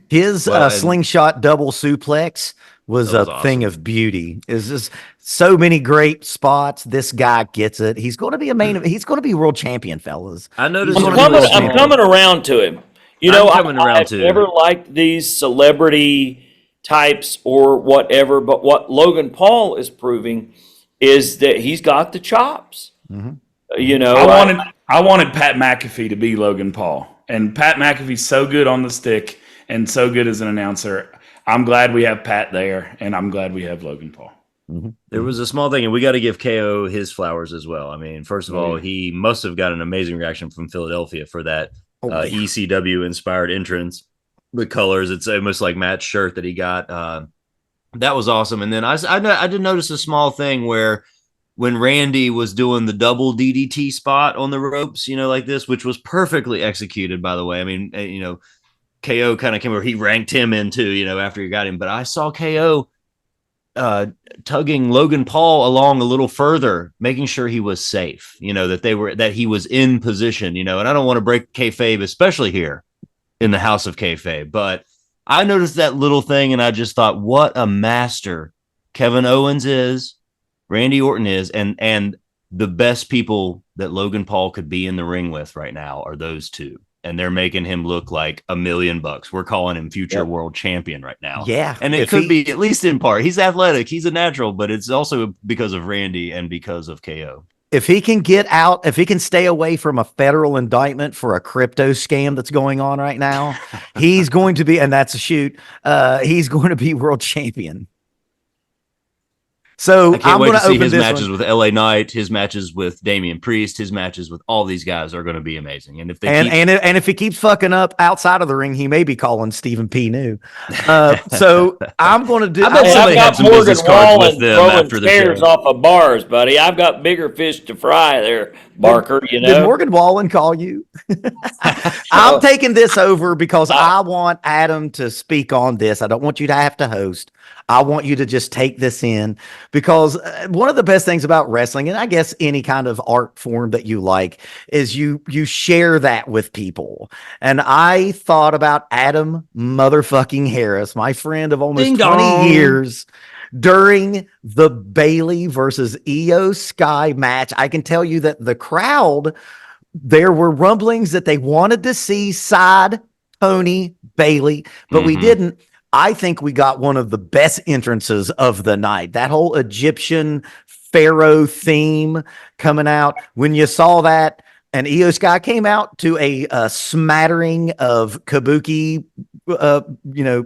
His slingshot double suplex was a awesome. thing of beauty. Is just so many great spots. This guy gets it. He's going to be he's going to be world champion, fellas. I noticed I'm coming around to him. You know, I've never liked these celebrity types or whatever, but what Logan Paul is proving is that he's got the chops. Mm-hmm. You know, I wanted Pat McAfee to be Logan Paul, and Pat McAfee's so good on the stick and so good as an announcer. I'm glad we have Pat there, and I'm glad we have Logan Paul. Mm-hmm. There was a small thing, and we got to give KO his flowers as well. I mean, first of all, he must have got an amazing reaction from Philadelphia for that ECW inspired entrance. The colors, it's almost like Matt's shirt that he got. That was awesome. And then I did notice a small thing where when Randy was doing the double DDT spot on the ropes, you know, like this, which was perfectly executed, by the way. I mean, you know, KO kind of came over, he ranked him in too, you know, after he got him. But I saw KO tugging Logan Paul along a little further, making sure he was safe, you know, that he was in position, you know, and I don't want to break kayfabe, especially here in the house of kayfabe, but I noticed that little thing and I just thought, what a master Kevin Owens is, Randy Orton is, and the best people that Logan Paul could be in the ring with right now are those two. And they're making him look like $1 million. We're calling him future world champion right now. Yeah. And it could be, at least in part, he's athletic, he's a natural, but it's also because of Randy and because of KO. If he can get out, if he can stay away from a federal indictment for a crypto scam that's going on right now, he's going to be, and that's a shoot, he's going to be world champion. So I can't wait to see his matches with LA Knight, his matches with Damian Priest, his matches with all these guys are going to be amazing. And if they and if he keeps fucking up outside of the ring, he may be calling Stephen P. New. So I'm going to do. I've got some Morgan business cards with them after the chairs off of bars, buddy. I've got bigger fish to fry there, Barker. You know, did Morgan Wallen call you? I'm taking this over because I want Adam to speak on this. I don't want you to have to host. I want you to just take this in because one of the best things about wrestling, and I guess any kind of art form that you like, is you share that with people. And I thought about Adam motherfucking Harris, my friend of almost 20 years, during the Bayley versus Iyo Sky match. I can tell you that the crowd, there were rumblings that they wanted to see side Tony Bayley, but we didn't. I think we got one of the best entrances of the night. That whole Egyptian pharaoh theme coming out. When you saw that, and Iyo Sky came out to a smattering of kabuki,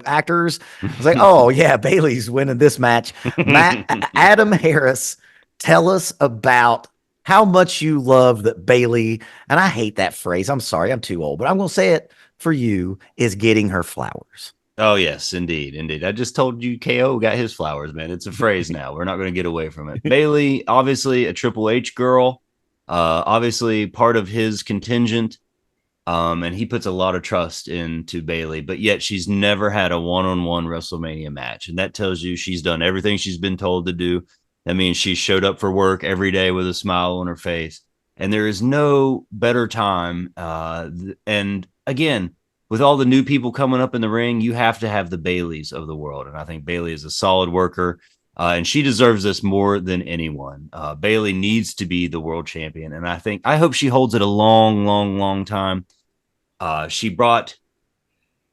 actors. I was like, oh yeah, Bayley's winning this match. Adam Harris, tell us about how much you love that Bayley, and I hate that phrase. I'm sorry, I'm too old, but I'm going to say it for you, is getting her flowers. Oh, yes, indeed. I just told you KO got his flowers, man. It's a phrase now. We're not going to get away from it. Bayley, obviously a Triple H girl, obviously part of his contingent, and he puts a lot of trust into Bayley, but yet she's never had a one-on-one WrestleMania match, and that tells you she's done everything she's been told to do. That means she showed up for work every day with a smile on her face, and there is no better time. And again, with all the new people coming up in the ring, you have to have the Baileys of the world. And I think Bayley is a solid worker, and she deserves this more than anyone. Bayley needs to be the world champion. And I hope she holds it a long, long, long time. She brought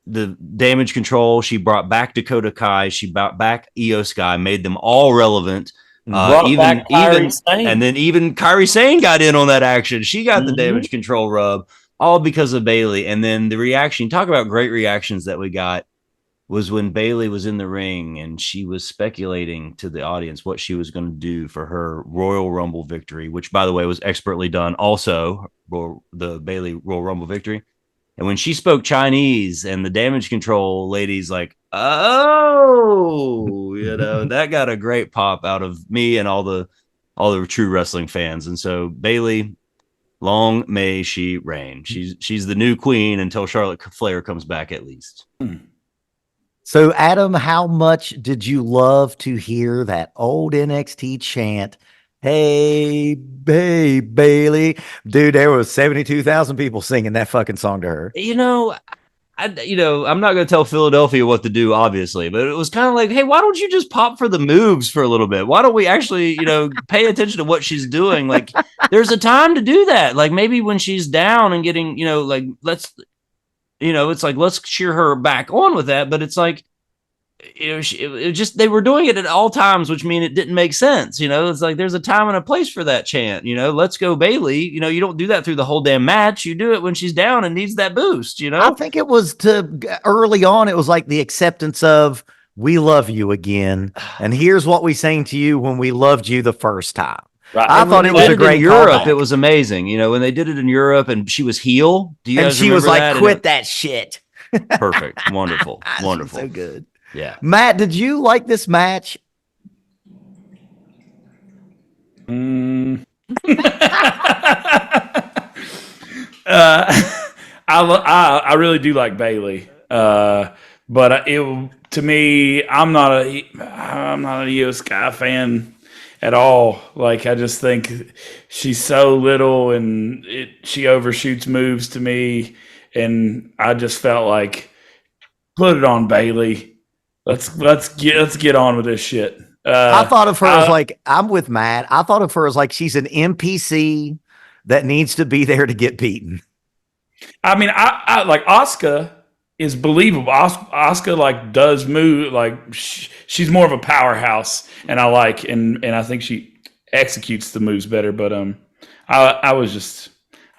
the Damage Control. She brought back Dakota Kai. She brought back Iyo Sky, made them all relevant. And then even Kairi Sane got in on that action. She got the Damage Control rub. All because of Bayley. And then the reaction, talk about great reactions that we got was when Bayley was in the ring and she was speculating to the audience what she was going to do for her Royal Rumble victory, which, by the way, was expertly done. Also, the Bayley Royal Rumble victory. And when she spoke Chinese and the damage control ladies like, oh, that got a great pop out of me and all the true wrestling fans. And so Bayley, long may she reign. She's the new queen until Charlotte Flair comes back, at least. So, Adam, how much did you love to hear that old NXT chant? Hey, Bayley. Dude, there was 72,000 people singing that fucking song to her. I'm not going to tell Philadelphia what to do, obviously, but it was kind of like, hey, why don't you just pop for the moves for a little bit? Why don't we actually, pay attention to what she's doing? Like, there's a time to do that. Like, maybe when she's down and getting, let's cheer her back on with that. But it's like, they were doing it at all times, which mean it didn't make sense. It's like there's a time and a place for that chant. Let's go Bayley. You don't do that through the whole damn match. You do it when she's down and needs that boost. I think it was early on. It was like the acceptance of we love you again, and here's what we sang to you when we loved you the first time. Right. I thought it was a great Europe. callback. It was amazing. When they did it in Europe and she was heel. Do you and guys she was like, that? quit that shit. Perfect. Wonderful. Wonderful. So good. Yeah. Matt, did you like this match? I really do like Bayley, but to me, I'm not a Iyo Sky fan at all. Like, I just think she's so little and she overshoots moves to me, and I just felt like put it on Bayley. Let's get on with this shit. I thought of her as like, I'm with Matt. I thought of her as like she's an NPC that needs to be there to get beaten. I mean, I like Asuka is believable. Asuka like does move, like she's more of a powerhouse, and I think she executes the moves better. But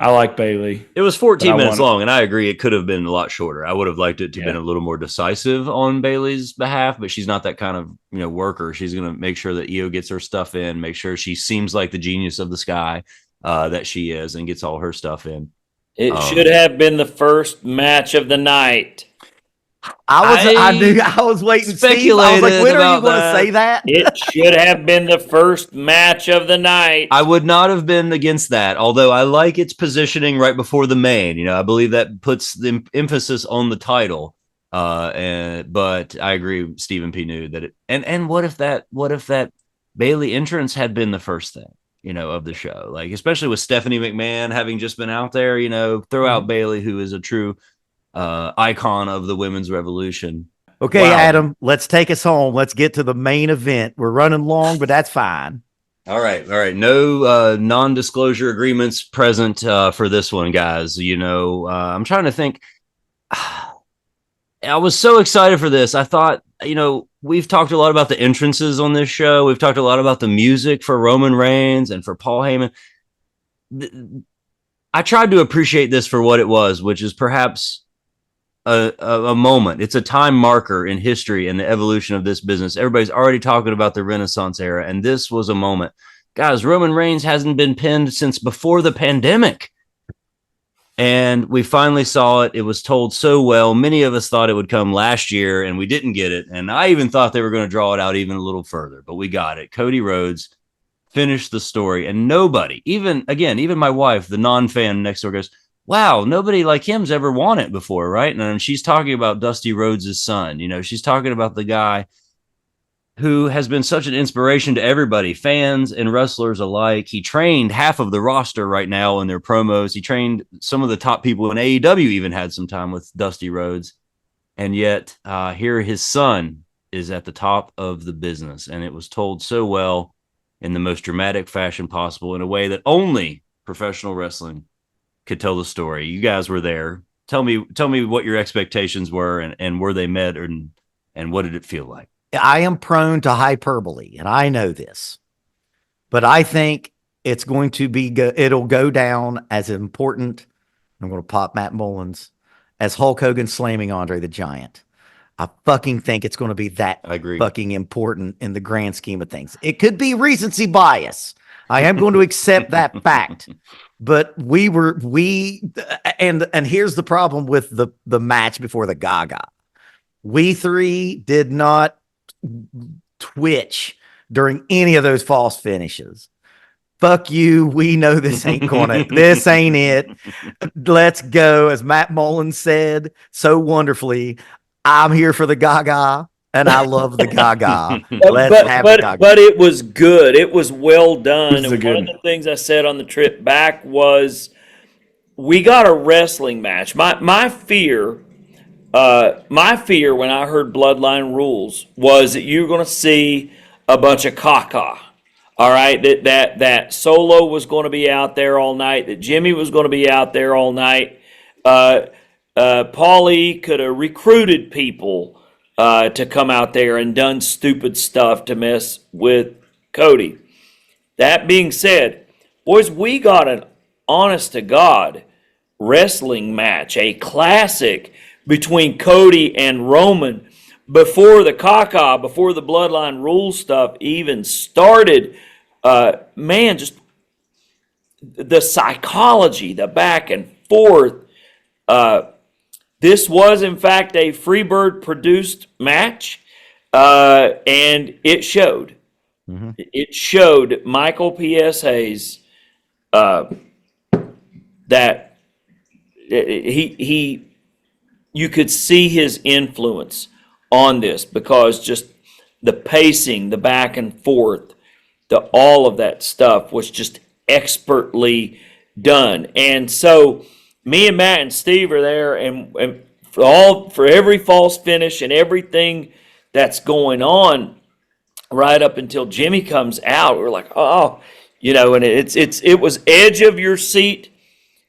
I like Bayley. It was 14 minutes long, and I agree it could have been a lot shorter. I would have liked it to have been a little more decisive on Bayley's behalf, but she's not that kind of worker. She's going to make sure that Iyo gets her stuff in, make sure she seems like the genius of the sky that she is, and gets all her stuff in. It should have been the first match of the night. I was waiting. Steve, I was like, when are you going to say that? It should have been the first match of the night. I would not have been against that, although I like its positioning right before the main. I believe that puts the emphasis on the title. But I agree with Stephen P. New that and what if that Bayley entrance had been the first thing, of the show, like especially with Stephanie McMahon having just been out there, throw out Bayley, who is a true icon of the women's revolution. Okay, wow. Adam, let's take us home. Let's get to the main event. We're running long, but that's fine. All right. No non-disclosure agreements present for this one, guys. I'm trying to think. I was so excited for this. I thought, we've talked a lot about the entrances on this show. We've talked a lot about the music for Roman Reigns and for Paul Heyman. I tried to appreciate this for what it was, which is perhaps a moment. It's a time marker in history and the evolution of this business. Everybody's already talking about the Renaissance era, and this was a moment. Guys, Roman Reigns hasn't been pinned since before the pandemic. And we finally saw it. It was told so well. Many of us thought it would come last year, and we didn't get it. And I even thought they were going to draw it out even a little further, but we got it. Cody Rhodes finished the story, and nobody, even my wife, the non-fan next door, goes, wow, nobody like him's ever won it before, right? And she's talking about Dusty Rhodes' son. She's talking about the guy who has been such an inspiration to everybody, fans and wrestlers alike. He trained half of the roster right now in their promos. He trained some of the top people in AEW, even had some time with Dusty Rhodes. And yet here his son is at the top of the business. And it was told so well in the most dramatic fashion possible, in a way that only professional wrestling could tell the story. You guys were there. Tell me what your expectations were, and were they met, and what did it feel like? I am prone to hyperbole, and I know this, but I think it's going to be it'll go down as important. I'm going to pop Matt Mullins as Hulk Hogan slamming Andre the Giant. I fucking think it's going to be that I agree. fucking important in the grand scheme of things. It could be recency bias. I am going to accept that fact. But and here's the problem with the match before the Gaga. We three did not twitch during any of those false finishes. Fuck you. We know this ain't this ain't it. Let's go. As Matt Mullins said so wonderfully, I'm here for the Gaga, and I love the Gaga. Let's have the Gaga. But it was good. It was well done. It was and good. one of the things I said on the trip back was we got a wrestling match. My fear when I heard Bloodline Rules was that you were going to see a bunch of caca. All right, that Solo was going to be out there all night, that Jimmy was going to be out there all night. Paulie could have recruited people to come out there and done stupid stuff to mess with Cody. That being said, boys, we got an honest to God wrestling match, a classic between Cody and Roman before the caca, before the Bloodline Rule stuff even started. Man, just the psychology, the back and forth. This was, in fact, a Freebird produced match, and it showed. Mm-hmm. It showed Michael P.S. Hayes that you could see his influence on this because just the pacing, the back and forth, all of that stuff was just expertly done. And so me and Matt and Steve are there, and for every false finish and everything that's going on right up until Jimmy comes out, we're like, oh, and it was edge of your seat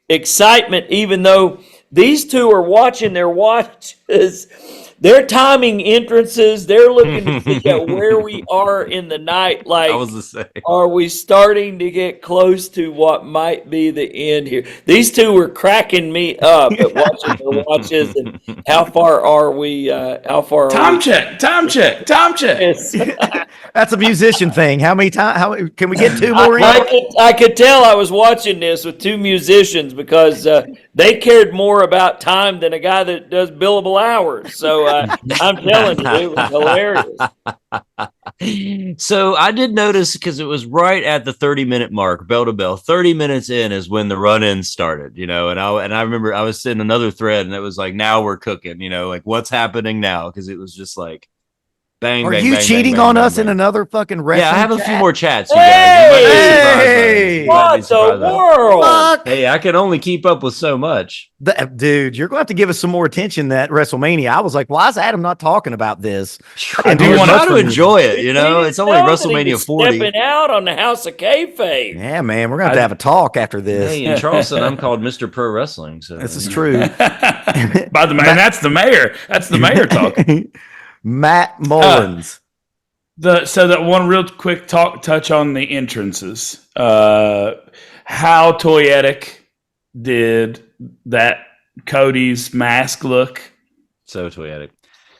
excitement, even though these two are watching their watches. They're timing entrances. They're looking to see where we are in the night. Like, I was the same. Are we starting to get close to what might be the end here? These two were cracking me up at watching their watches. And how far are we? Time check. Yes. That's a musician thing. How many times? How can we get two more in? I could tell I was watching this with two musicians because they cared more about time than a guy that does billable hours. So I'm telling you, it was hilarious. So I did notice because it was right at the 30-minute mark, bell to bell. 30 minutes in is when the run-in started, and I remember I was sitting another thread, and it was like, now we're cooking, like what's happening now? Because it was just like. Bang, Are bang, you bang, cheating bang, on bang, us bang. in another fucking wrestling Yeah, I have a chat? few more chats, you guys. What the world? Fuck. Hey, I can only keep up with so much. Dude, you're going to have to give us some more attention at WrestleMania. I was like, why is Adam not talking about this? I do want to enjoy it, It's only WrestleMania 40. Stepping out on the House of Kayfabe. Yeah, man, we're going to have a talk after this. Hey, in Charleston, I'm called Mr. Pro Wrestling. So this is true. By the way, that's the mayor. That's the mayor talking. Matt Mullins. So that one real quick touch on the entrances. How toyetic did that Cody's mask look? So toyetic.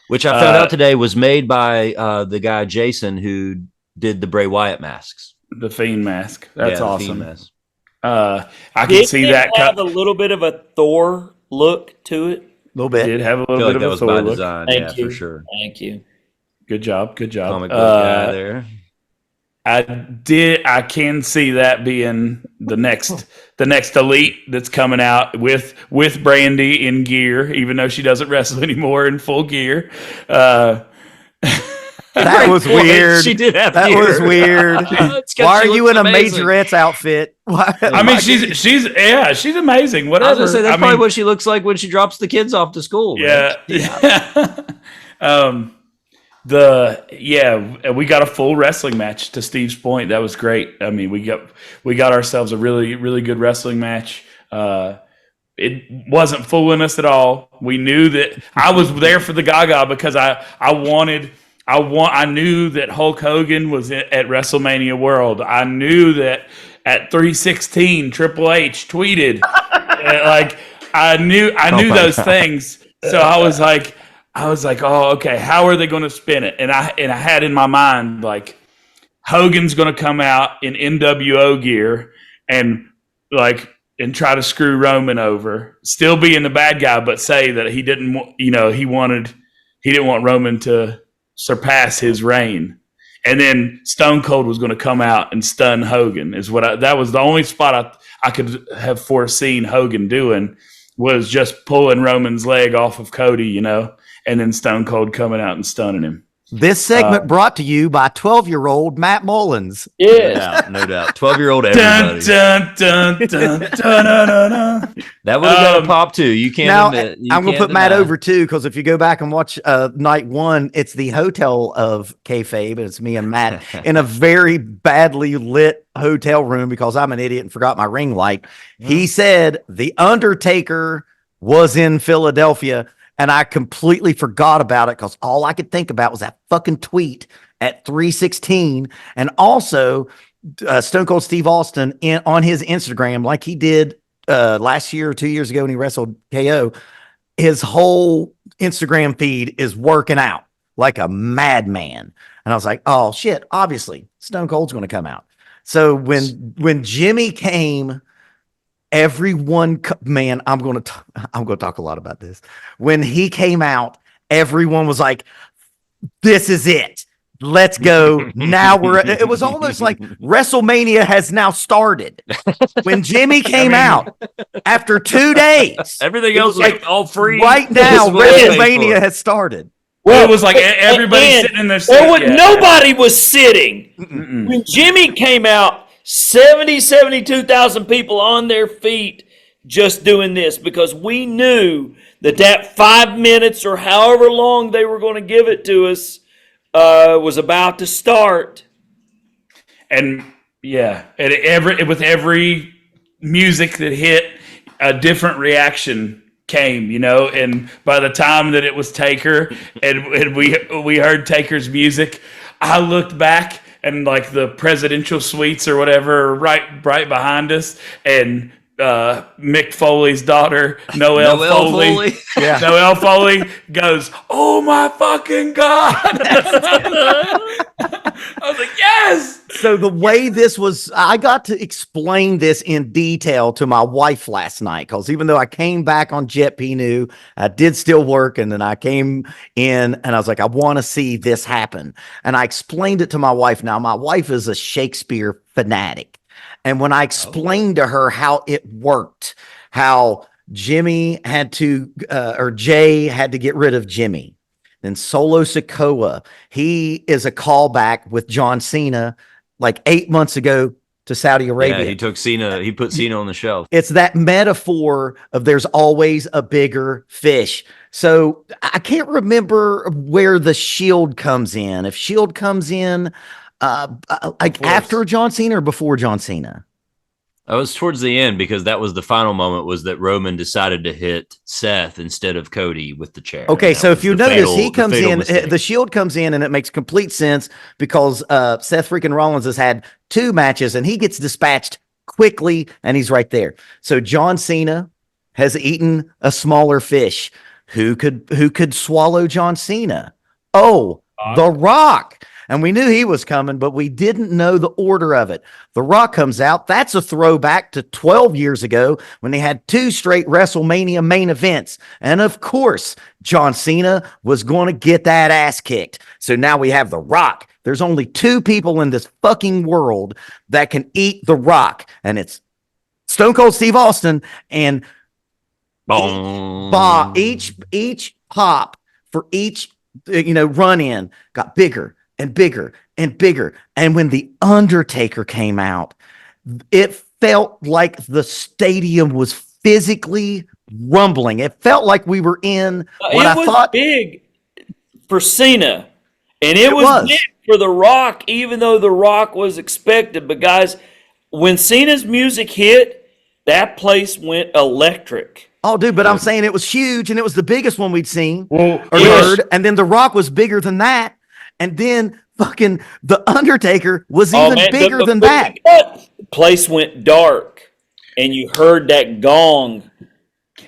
Which I found out today was made by the guy Jason who did the Bray Wyatt masks. The Fiend mask. That's awesome. Mask. I can see that. Have a little bit of a Thor look to it. A little bit. Did have a little bit like of that a was Thor by look. design. Thank you. For sure. Thank you. Good job. Comic book guy there. I can see that being the next elite that's coming out with Brandy in gear, even though she doesn't wrestle anymore in full gear. That was weird. She did have that gear. Was weird. Why are you in a Majorette's outfit? I mean, she's amazing. Whatever. I was gonna say that's probably what she looks like when she drops the kids off to school. Yeah. We got a full wrestling match. To Steve's point, that was great. I mean, we got ourselves a really, really good wrestling match. It wasn't fooling us at all. We knew that I was there for the Gaga because I knew that Hulk Hogan was at WrestleMania World. I knew that at 316 Triple H tweeted. I knew those things. So I was like, I was like, oh, okay, how are they going to spin it? And I had in my mind like Hogan's going to come out in NWO gear and try to screw Roman over, still being the bad guy, but say that he didn't want Roman to surpass his reign. And then Stone Cold was going to come out and stun Hogan. That was the only spot I could have foreseen Hogan doing, was just pulling Roman's leg off of Cody, and then Stone Cold coming out and stunning him. This segment brought to you by 12-year-old Matt Mullins. Yeah, no doubt. 12-year-old everybody. Dun, dun, dun, dun, dun, dun, dun. That would have got a pop too. You can't Now, admit. I'm going to put Matt over too, because if you go back and watch night one, it's the hotel of kayfabe, and it's me and Matt in a very badly lit hotel room because I'm an idiot and forgot my ring light. Yeah. He said The Undertaker was in Philadelphia. And I completely forgot about it because all I could think about was that fucking tweet at 3:16. And also Stone Cold Steve Austin on his Instagram, like he did last year or 2 years ago when he wrestled KO, his whole Instagram feed is working out like a madman. And I was like, oh shit, obviously Stone Cold's going to come out. So when Jimmy came, everyone, man, I'm going to talk a lot about this. When he came out, everyone was like, this is it. Let's go. Now it was almost like WrestleMania has now started. When Jimmy came out after 2 days, everything else was like all free. Right now, WrestleMania has started. Well, it was like everybody sitting in their seat. Nobody was sitting. Mm-mm. When Jimmy came out, 72,000 people on their feet just doing this, because we knew that 5 minutes or however long they were going to give it to us was about to start. And yeah, with every music that hit, a different reaction came, and by the time that it was Taker and we heard Taker's music, I looked back and like the presidential suites or whatever right behind us, and Mick Foley's daughter, Noelle Foley. Yeah. Noelle Foley goes, oh my fucking God. I was like, yes. So the way this was, I got to explain this in detail to my wife last night, because even though I came back on Jet P-New, I did still work, and then I came in and I was like, I want to see this happen. And I explained it to my wife. Now, my wife is a Shakespeare fanatic. And when I explained to her how it worked, how Jimmy had to, or Jay had to get rid of Jimmy, then Solo Sikoa, he is a callback with John Cena like 8 months ago to Saudi Arabia. Yeah, he took Cena, he put Cena on the shelf. It's that metaphor of there's always a bigger fish. So I can't remember where the Shield comes in. If Shield comes in, like after John Cena or before John Cena? I was towards the end, because that was the final moment, was that Roman decided to hit Seth instead of Cody with the chair. Okay, so if you notice, he comes in, the Shield comes in, and it makes complete sense because Seth freaking Rollins has had 2 matches and he gets dispatched quickly and he's right there. So John Cena has eaten a smaller fish. Who could swallow John Cena? Oh, The Rock. And we knew he was coming, but we didn't know the order of it. The Rock comes out. That's a throwback to 12 years ago when they had 2 straight WrestleMania main events. And of course, John Cena was going to get that ass kicked. So now we have The Rock. There's only 2 people in this fucking world that can eat The Rock. And it's Stone Cold Steve Austin, and each pop for each, run in got bigger and bigger and bigger. And when The Undertaker came out, it felt like the stadium was physically rumbling. It felt like we were in what I thought big for Cena, and it was big for The Rock, even though The Rock was expected. But guys, when Cena's music hit, that place went electric. Oh, dude, but I'm saying it was huge, and it was the biggest one we'd seen or heard. And then The Rock was bigger than that. And then fucking The Undertaker was even bigger than that. The place went dark, and you heard that gong.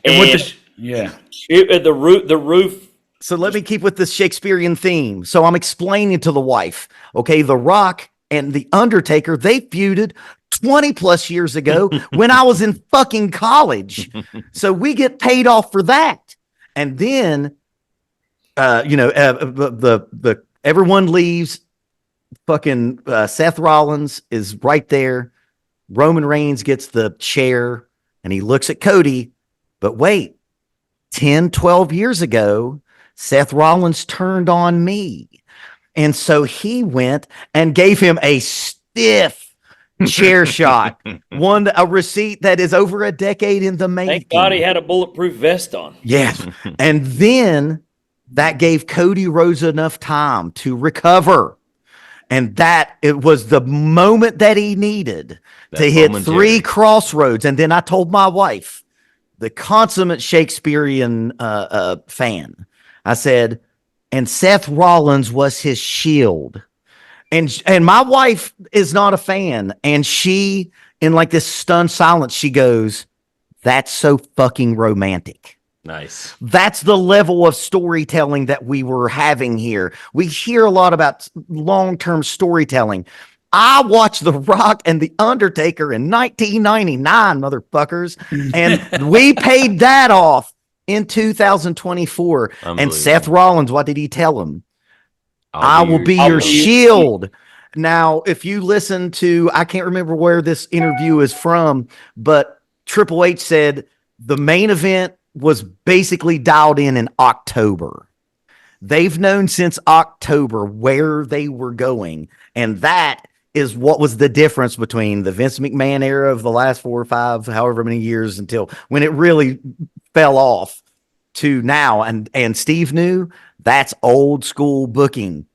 And the roof So let me keep with this Shakespearean theme. So I'm explaining to the wife, okay, The Rock and The Undertaker, they feuded 20 plus years ago when I was in fucking college. So we get paid off for that. And then, everyone leaves. Fucking Seth Rollins is right there. Roman Reigns gets the chair and he looks at Cody. But wait, 10, 12 years ago, Seth Rollins turned on me. And so he went and gave him a stiff chair shot, a receipt that is over a decade in the making. Thank God he had a bulletproof vest on. Yes. And then that gave Cody Rhodes enough time to recover. And that it was the moment that he needed to hit three crossroads. And then I told my wife, the consummate Shakespearean fan, I said, and Seth Rollins was his shield. And my wife is not a fan. And she, in like this stunned silence, she goes, that's so fucking romantic. Nice. That's the level of storytelling that we were having here. We hear a lot about long-term storytelling. I watched The Rock and The Undertaker in 1999, motherfuckers. And we paid that off in 2024. And Seth Rollins, what did he tell him? I will be your shield. Now, if you listen to, I can't remember where this interview is from, but Triple H said the main event was basically dialed in October. They've known since October where they were going. And that is what was the difference between the Vince McMahon era of the last 4 or 5, however many years until when it really fell off to now. And Steve knew that's old school booking.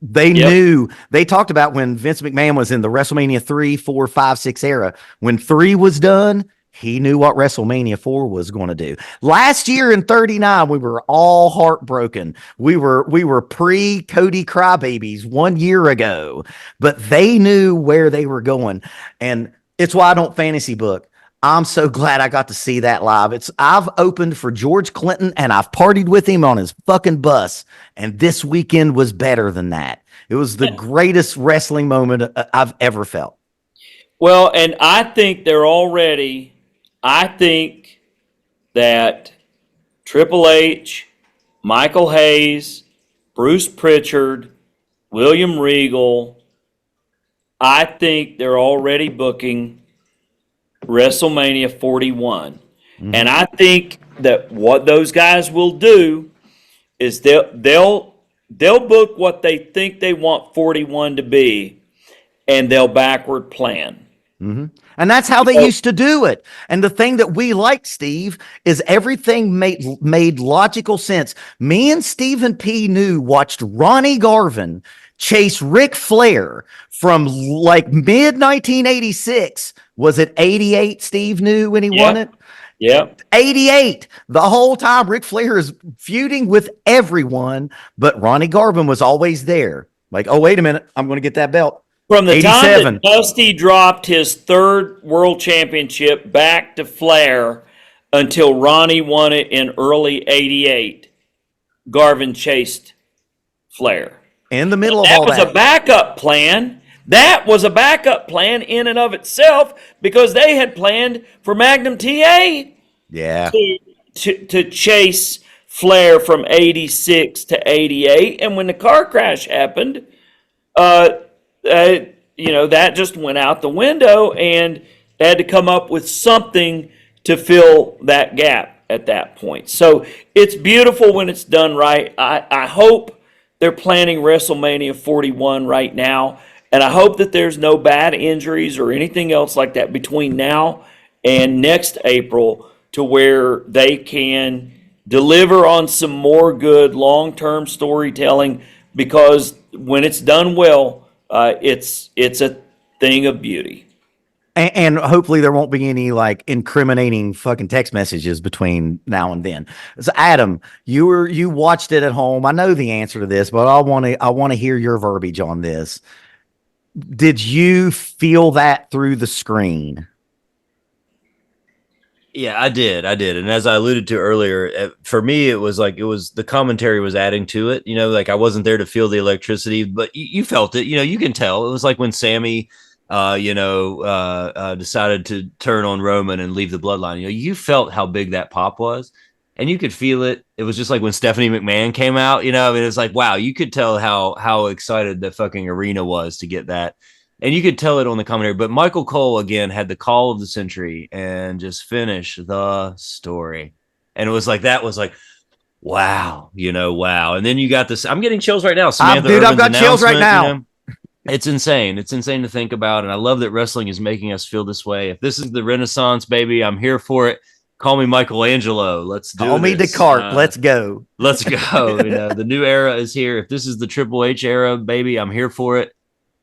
They knew, they talked about when Vince McMahon was in the WrestleMania 3, 4, 5, 6 era. When 3 was done, he knew what WrestleMania 4 was going to do. Last year in 39, we were all heartbroken. We were pre-Cody crybabies 1 year ago, but they knew where they were going. And it's why I don't fantasy book. I'm so glad I got to see that live. I've opened for George Clinton and I've partied with him on his fucking bus. And this weekend was better than that. It was the greatest wrestling moment I've ever felt. Well, and I think that Triple H, Michael Hayes, Bruce Pritchard, William Regal, I think they're already booking WrestleMania 41. Mm-hmm. And I think that what those guys will do is they'll book what they think they want 41 to be, and they'll backward plan. Mm-hmm. And that's how they used to do it. And the thing that we like, Steve, is everything made logical sense. Me and Stephen P. New watched Ronnie Garvin chase Ric Flair from like mid 1986. Was it 88? Steve New when he won it? Yeah. 88. The whole time Ric Flair is feuding with everyone, but Ronnie Garvin was always there. Like, oh, wait a minute. I'm going to get that belt. From the 87. Time that Dusty dropped his 3rd world championship back to Flair until Ronnie won it in early 88, Garvin chased Flair. In the middle of all that. That was a backup plan. That was a backup plan in and of itself because they had planned for Magnum TA to chase Flair from 86 to 88. And when the car crash happened, that just went out the window, and they had to come up with something to fill that gap at that point. So it's beautiful when it's done right. I hope they're planning WrestleMania 41 right now, and I hope that there's no bad injuries or anything else like that between now and next April to where they can deliver on some more good long-term storytelling, because when it's done well, it's a thing of beauty. And hopefully there won't be any like incriminating fucking text messages between now and then. So Adam, you watched it at home. I know the answer to this, but I want to hear your verbiage on this. Did you feel that through the screen? Yeah, I did. And as I alluded to earlier, for me, it was the commentary was adding to it. Like I wasn't there to feel the electricity, but you felt it. You can tell. It was like when Sammy, decided to turn on Roman and leave the bloodline. You felt how big that pop was, and you could feel it. It was just like when Stephanie McMahon came out. I mean, it was like, wow, you could tell how excited the fucking arena was to get that. And you could tell it on the commentary, but Michael Cole again had the call of the century and just finish the story. And it was like, that was like, wow, wow. And then you got this. I'm getting chills right now. Samantha Dude, I've Irvin's got chills right now. announcement, It's insane. It's insane to think about. And I love that wrestling is making us feel this way. If this is the Renaissance, baby, I'm here for it. Call me Michelangelo. Let's do it. Call me Descartes. Let's go. Let's go. The new era is here. If this is the Triple H era, baby, I'm here for it.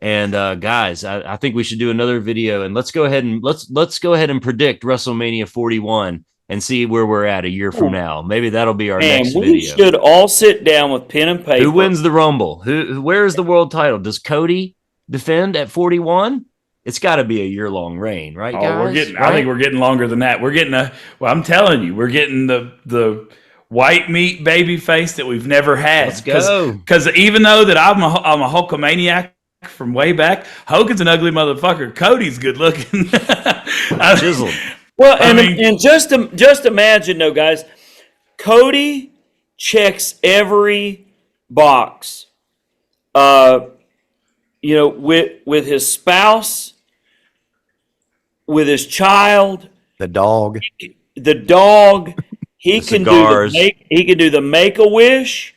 And guys, I think we should do another video, and let's go ahead and predict WrestleMania 41 and see where we're at a year from now. Maybe that'll be our next video. We should all sit down with pen and paper. Who wins the Rumble? Where is the world title? Does Cody defend at 41? It's got to be a year-long reign, right, guys? I think we're getting longer than that. We're getting I'm telling you, we're getting the white meat baby face that we've never had. Let's go. Because even though that I'm a Hulkamaniac from way back, Hogan's an ugly motherfucker. Cody's good looking. Chiseled. Well, and just imagine though, guys, Cody checks every box. With his spouse, with his child, the dog. He can do the Make-A-Wish.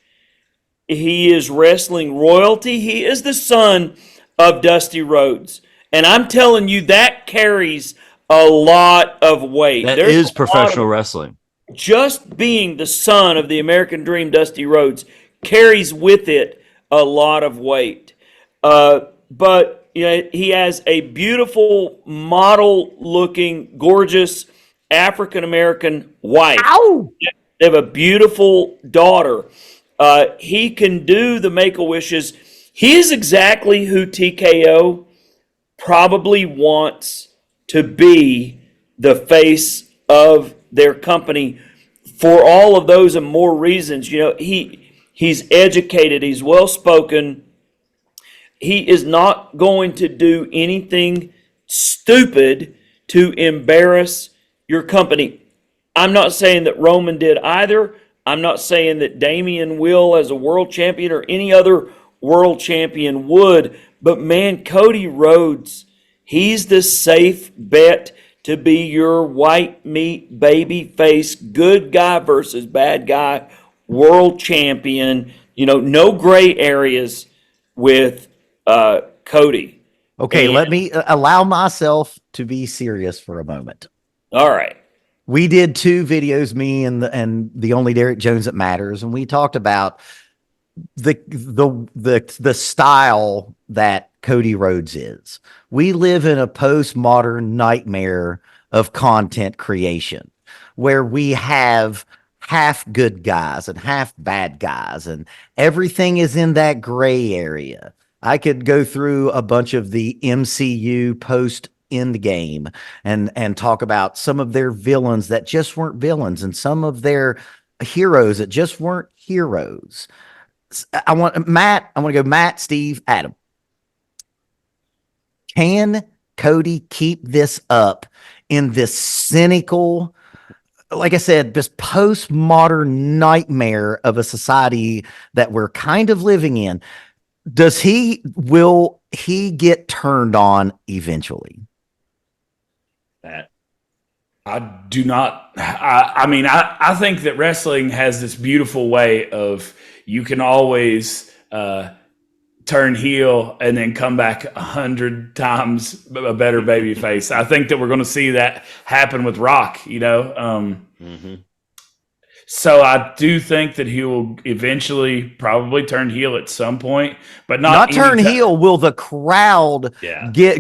He is wrestling royalty. He is the son of Dusty Rhodes. And I'm telling you, that carries a lot of weight. That is professional wrestling. Just being the son of the American Dream, Dusty Rhodes, carries with it a lot of weight. But he has a beautiful, model-looking, gorgeous African-American wife. Ow! They have a beautiful daughter. He can do the Make-A-Wishes. He is exactly who TKO probably wants to be the face of their company for all of those and more reasons. He's educated. He's well-spoken. He is not going to do anything stupid to embarrass your company. I'm not saying that Roman did either. I'm not saying that Damian will as a world champion or any other world champion would. But man, Cody Rhodes, he's the safe bet to be your white meat baby face, good guy versus bad guy, world champion. No gray areas with Cody. Okay, let me allow myself to be serious for a moment. All right. We did 2 videos, me and the only Derek Jones that matters, and we talked about the style that Cody Rhodes is. We live in a postmodern nightmare of content creation where we have half good guys and half bad guys, and everything is in that gray area. I could go through a bunch of the MCU post Endgame and talk about some of their villains that just weren't villains and some of their heroes that just weren't heroes. I want to go Matt, Steve, Adam. Can Cody keep this up in this cynical, like I said, this postmodern nightmare of a society that we're kind of living in? Will he get turned on eventually? I do not. I think that wrestling has this beautiful way of you can always turn heel and then come back 100 times a better baby face. I think that we're going to see that happen with Rock, So I do think that he will eventually probably turn heel at some point, but not turn heel. Will the crowd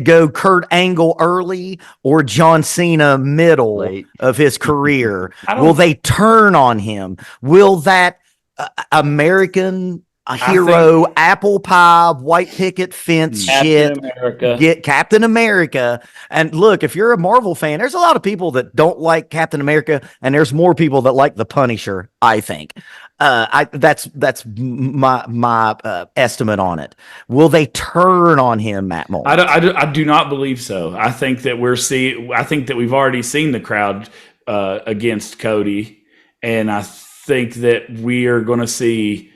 go Kurt Angle early or John Cena middle of his career? Will they turn on him? Will that American a hero, apple pie, white picket fence shit. Captain America. Get Captain America. And look, if you're a Marvel fan, there's a lot of people that don't like Captain America, and there's more people that like the Punisher, I think. That's my estimate on it. Will they turn on him, Matt Moore? I do not believe so. I think that I think that we've already seen the crowd against Cody, and I think that we are going to see.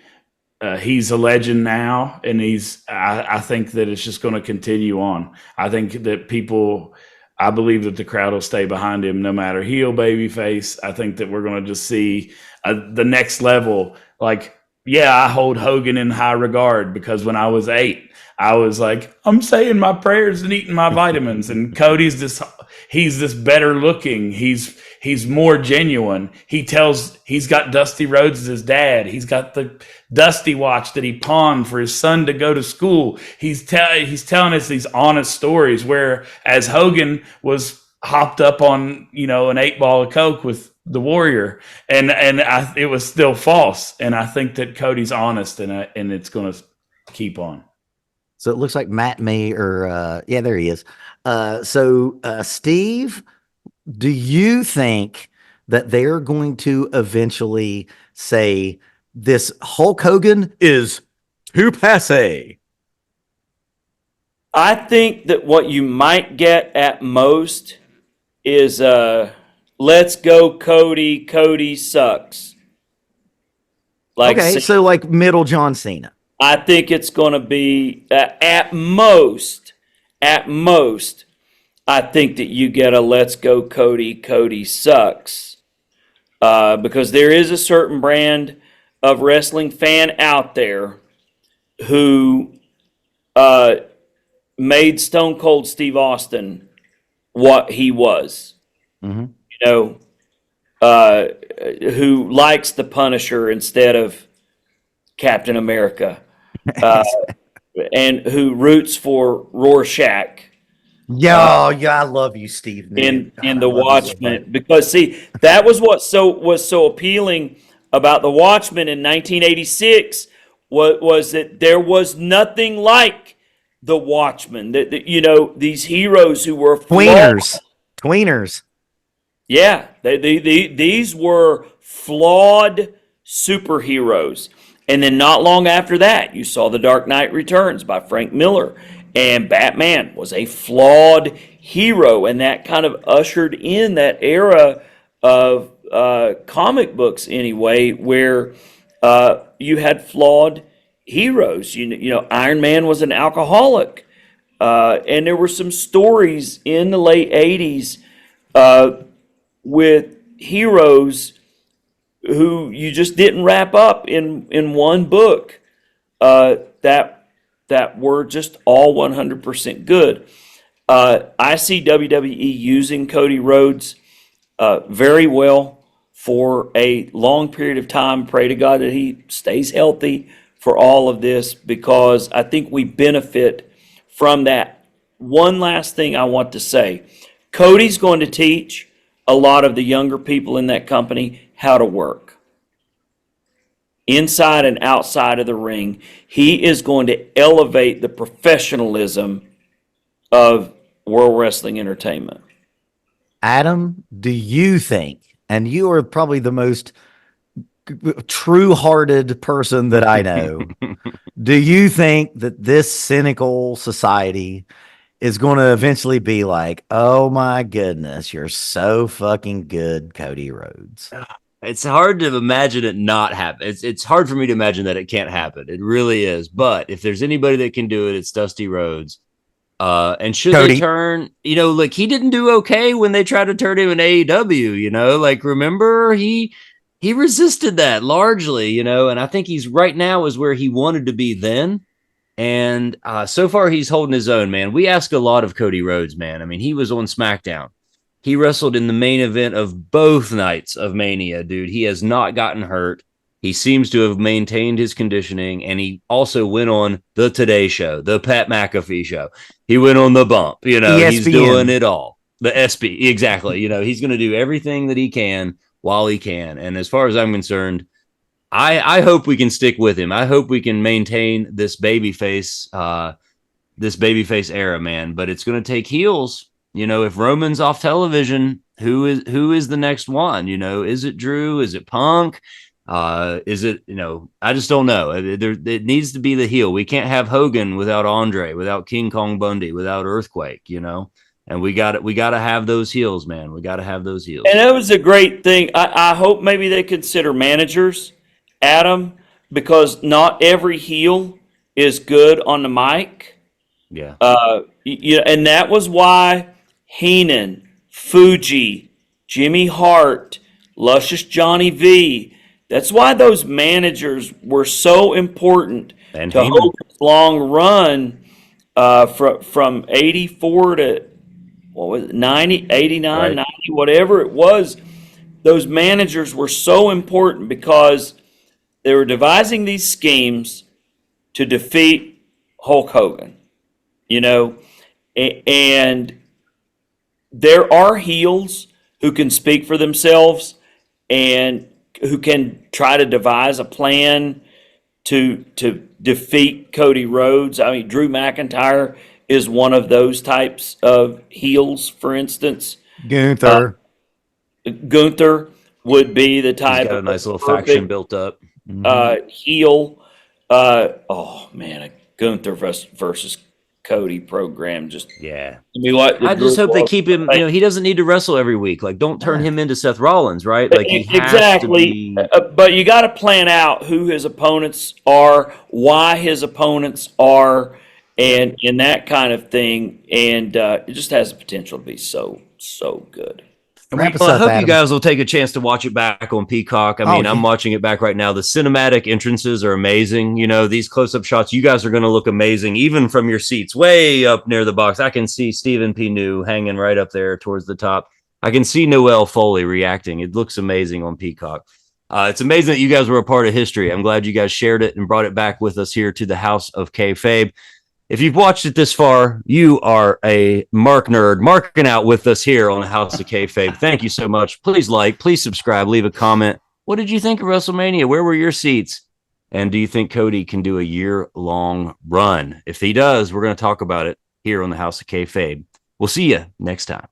He's a legend now, and I think that it's just going to continue on. I think that I believe that the crowd will stay behind him no matter heel, baby face. I think that we're going to just see the next level. Like, yeah, I hold Hogan in high regard because when I was 8, I was like, I'm saying my prayers and eating my vitamins. And Cody's he's this better looking. He's more genuine. He's got Dusty Rhodes as his dad. He's got the Dusty watch that he pawned for his son to go to school. He's telling us these honest stories, whereas Hogan was hopped up on, an 8-ball of Coke with the Warrior, and it was still false. And I think that Cody's honest, and it's going to keep on. So it looks like Matt may, there he is. Steve, do you think that they're going to eventually say this Hulk Hogan is too passe? I think that what you might get at most is let's go Cody, Cody sucks. So like middle John Cena. I think it's going to be at most, I think that you get a let's go Cody, Cody sucks. Because there is a certain brand of wrestling fan out there who made Stone Cold Steve Austin what he was. Mm-hmm. Who likes the Punisher instead of Captain America. And who roots for Rorschach. Yeah, I love you, Steve. In the Watchmen, because see, that was what was so appealing about the Watchmen in 1986 was that there was nothing like the Watchmen. That these heroes who were tweeners. Yeah, these were flawed superheroes. And then not long after that, you saw The Dark Knight Returns by Frank Miller. And Batman was a flawed hero. And that kind of ushered in that era of comic books anyway, where you had flawed heroes. Iron Man was an alcoholic. And there were some stories in the late 80s with heroes who you just didn't wrap up in one book that were just all 100% good. I see WWE using Cody Rhodes very well for a long period of time. Pray to God that he stays healthy for all of this, because I think we benefit from that. One last thing I want to say. Cody's going to teach a lot of the younger people in that company how to work. Inside and outside of the ring, he is going to elevate the professionalism of World Wrestling Entertainment. Adam, do you think, and you are probably the most true-hearted person that I know, do you think that this cynical society is going to eventually be like, oh my goodness, you're so fucking good, Cody Rhodes? It's hard to imagine it not happen. It's hard for me to imagine that it can't happen. It really is. But if there's anybody that can do it, it's Dusty Rhodes. And should Cody. They turn, like he didn't do okay when they tried to turn him in AEW, like remember he resisted that largely, and I think he's right now is where he wanted to be then. And so far he's holding his own, man. We ask a lot of Cody Rhodes, man. I mean, he was on SmackDown. He wrestled in the main event of both nights of Mania, dude. He has not gotten hurt. He seems to have maintained his conditioning, and he also went on the Today Show, the Pat McAfee Show. He went on the Bump. ESPN. He's doing it all. The SB, exactly. He's going to do everything that he can while he can. And as far as I'm concerned, I hope we can stick with him. I hope we can maintain this babyface era, man. But it's going to take heels. You know, if Roman's off television, who is the next one? You know, is it Drew? Is it Punk? Is it, you know, I just don't know. It needs to be the heel. We can't have Hogan without Andre, without King Kong Bundy, without Earthquake, you know. And we got to have those heels, man. We got to have those heels. And that was a great thing. I hope maybe they consider managers, Adam, because not every heel is good on the mic. Yeah. You know, and that was why Heenan, Fuji, Jimmy Hart, Luscious Johnny V. That's why those managers were so important And to Heyman. Hogan's long run from 84 to what was it, 90, 89, Right. 90, whatever it was. Those managers were so important because they were devising these schemes to defeat Hulk Hogan, you know, and there are heels who can speak for themselves and who can try to devise a plan to defeat Cody Rhodes. I mean, Drew McIntyre is one of those types of heels, for instance. Gunther. Gunther would be the type He's got a of nice little perfect, faction built up. heel. Oh man, a Gunther versus Cody program just. Yeah. I mean, what I just hope they keep him, you know, he doesn't need to wrestle every week. Like, don't turn him into Seth Rollins, right? Like, he has exactly. to be. But you got to plan out who his opponents are, why his opponents are, and that kind of thing. And it just has the potential to be so good. Wrap us Well, I up, hope you Adam. guys will take a chance to watch it back on Peacock. I mean, yeah. I'm watching it back right now. The cinematic entrances are amazing. You know, these close-up shots, you guys are going to look amazing, even from your seats way up near the box. I can see Stephen P. New hanging right up there towards the top. I can see Noelle Foley reacting. It looks amazing on Peacock. It's amazing that you guys were a part of history. I'm glad you guys shared it and brought it back with us here to the House of Kayfabe. If you've watched it this far, you are a Mark nerd, marking out with us here on the House of Kayfabe. Thank you so much. Please like, please subscribe, leave a comment. What did you think of WrestleMania? Where were your seats? And do you think Cody can do a year-long run? If he does, we're going to talk about it here on the House of Kayfabe. We'll see you next time.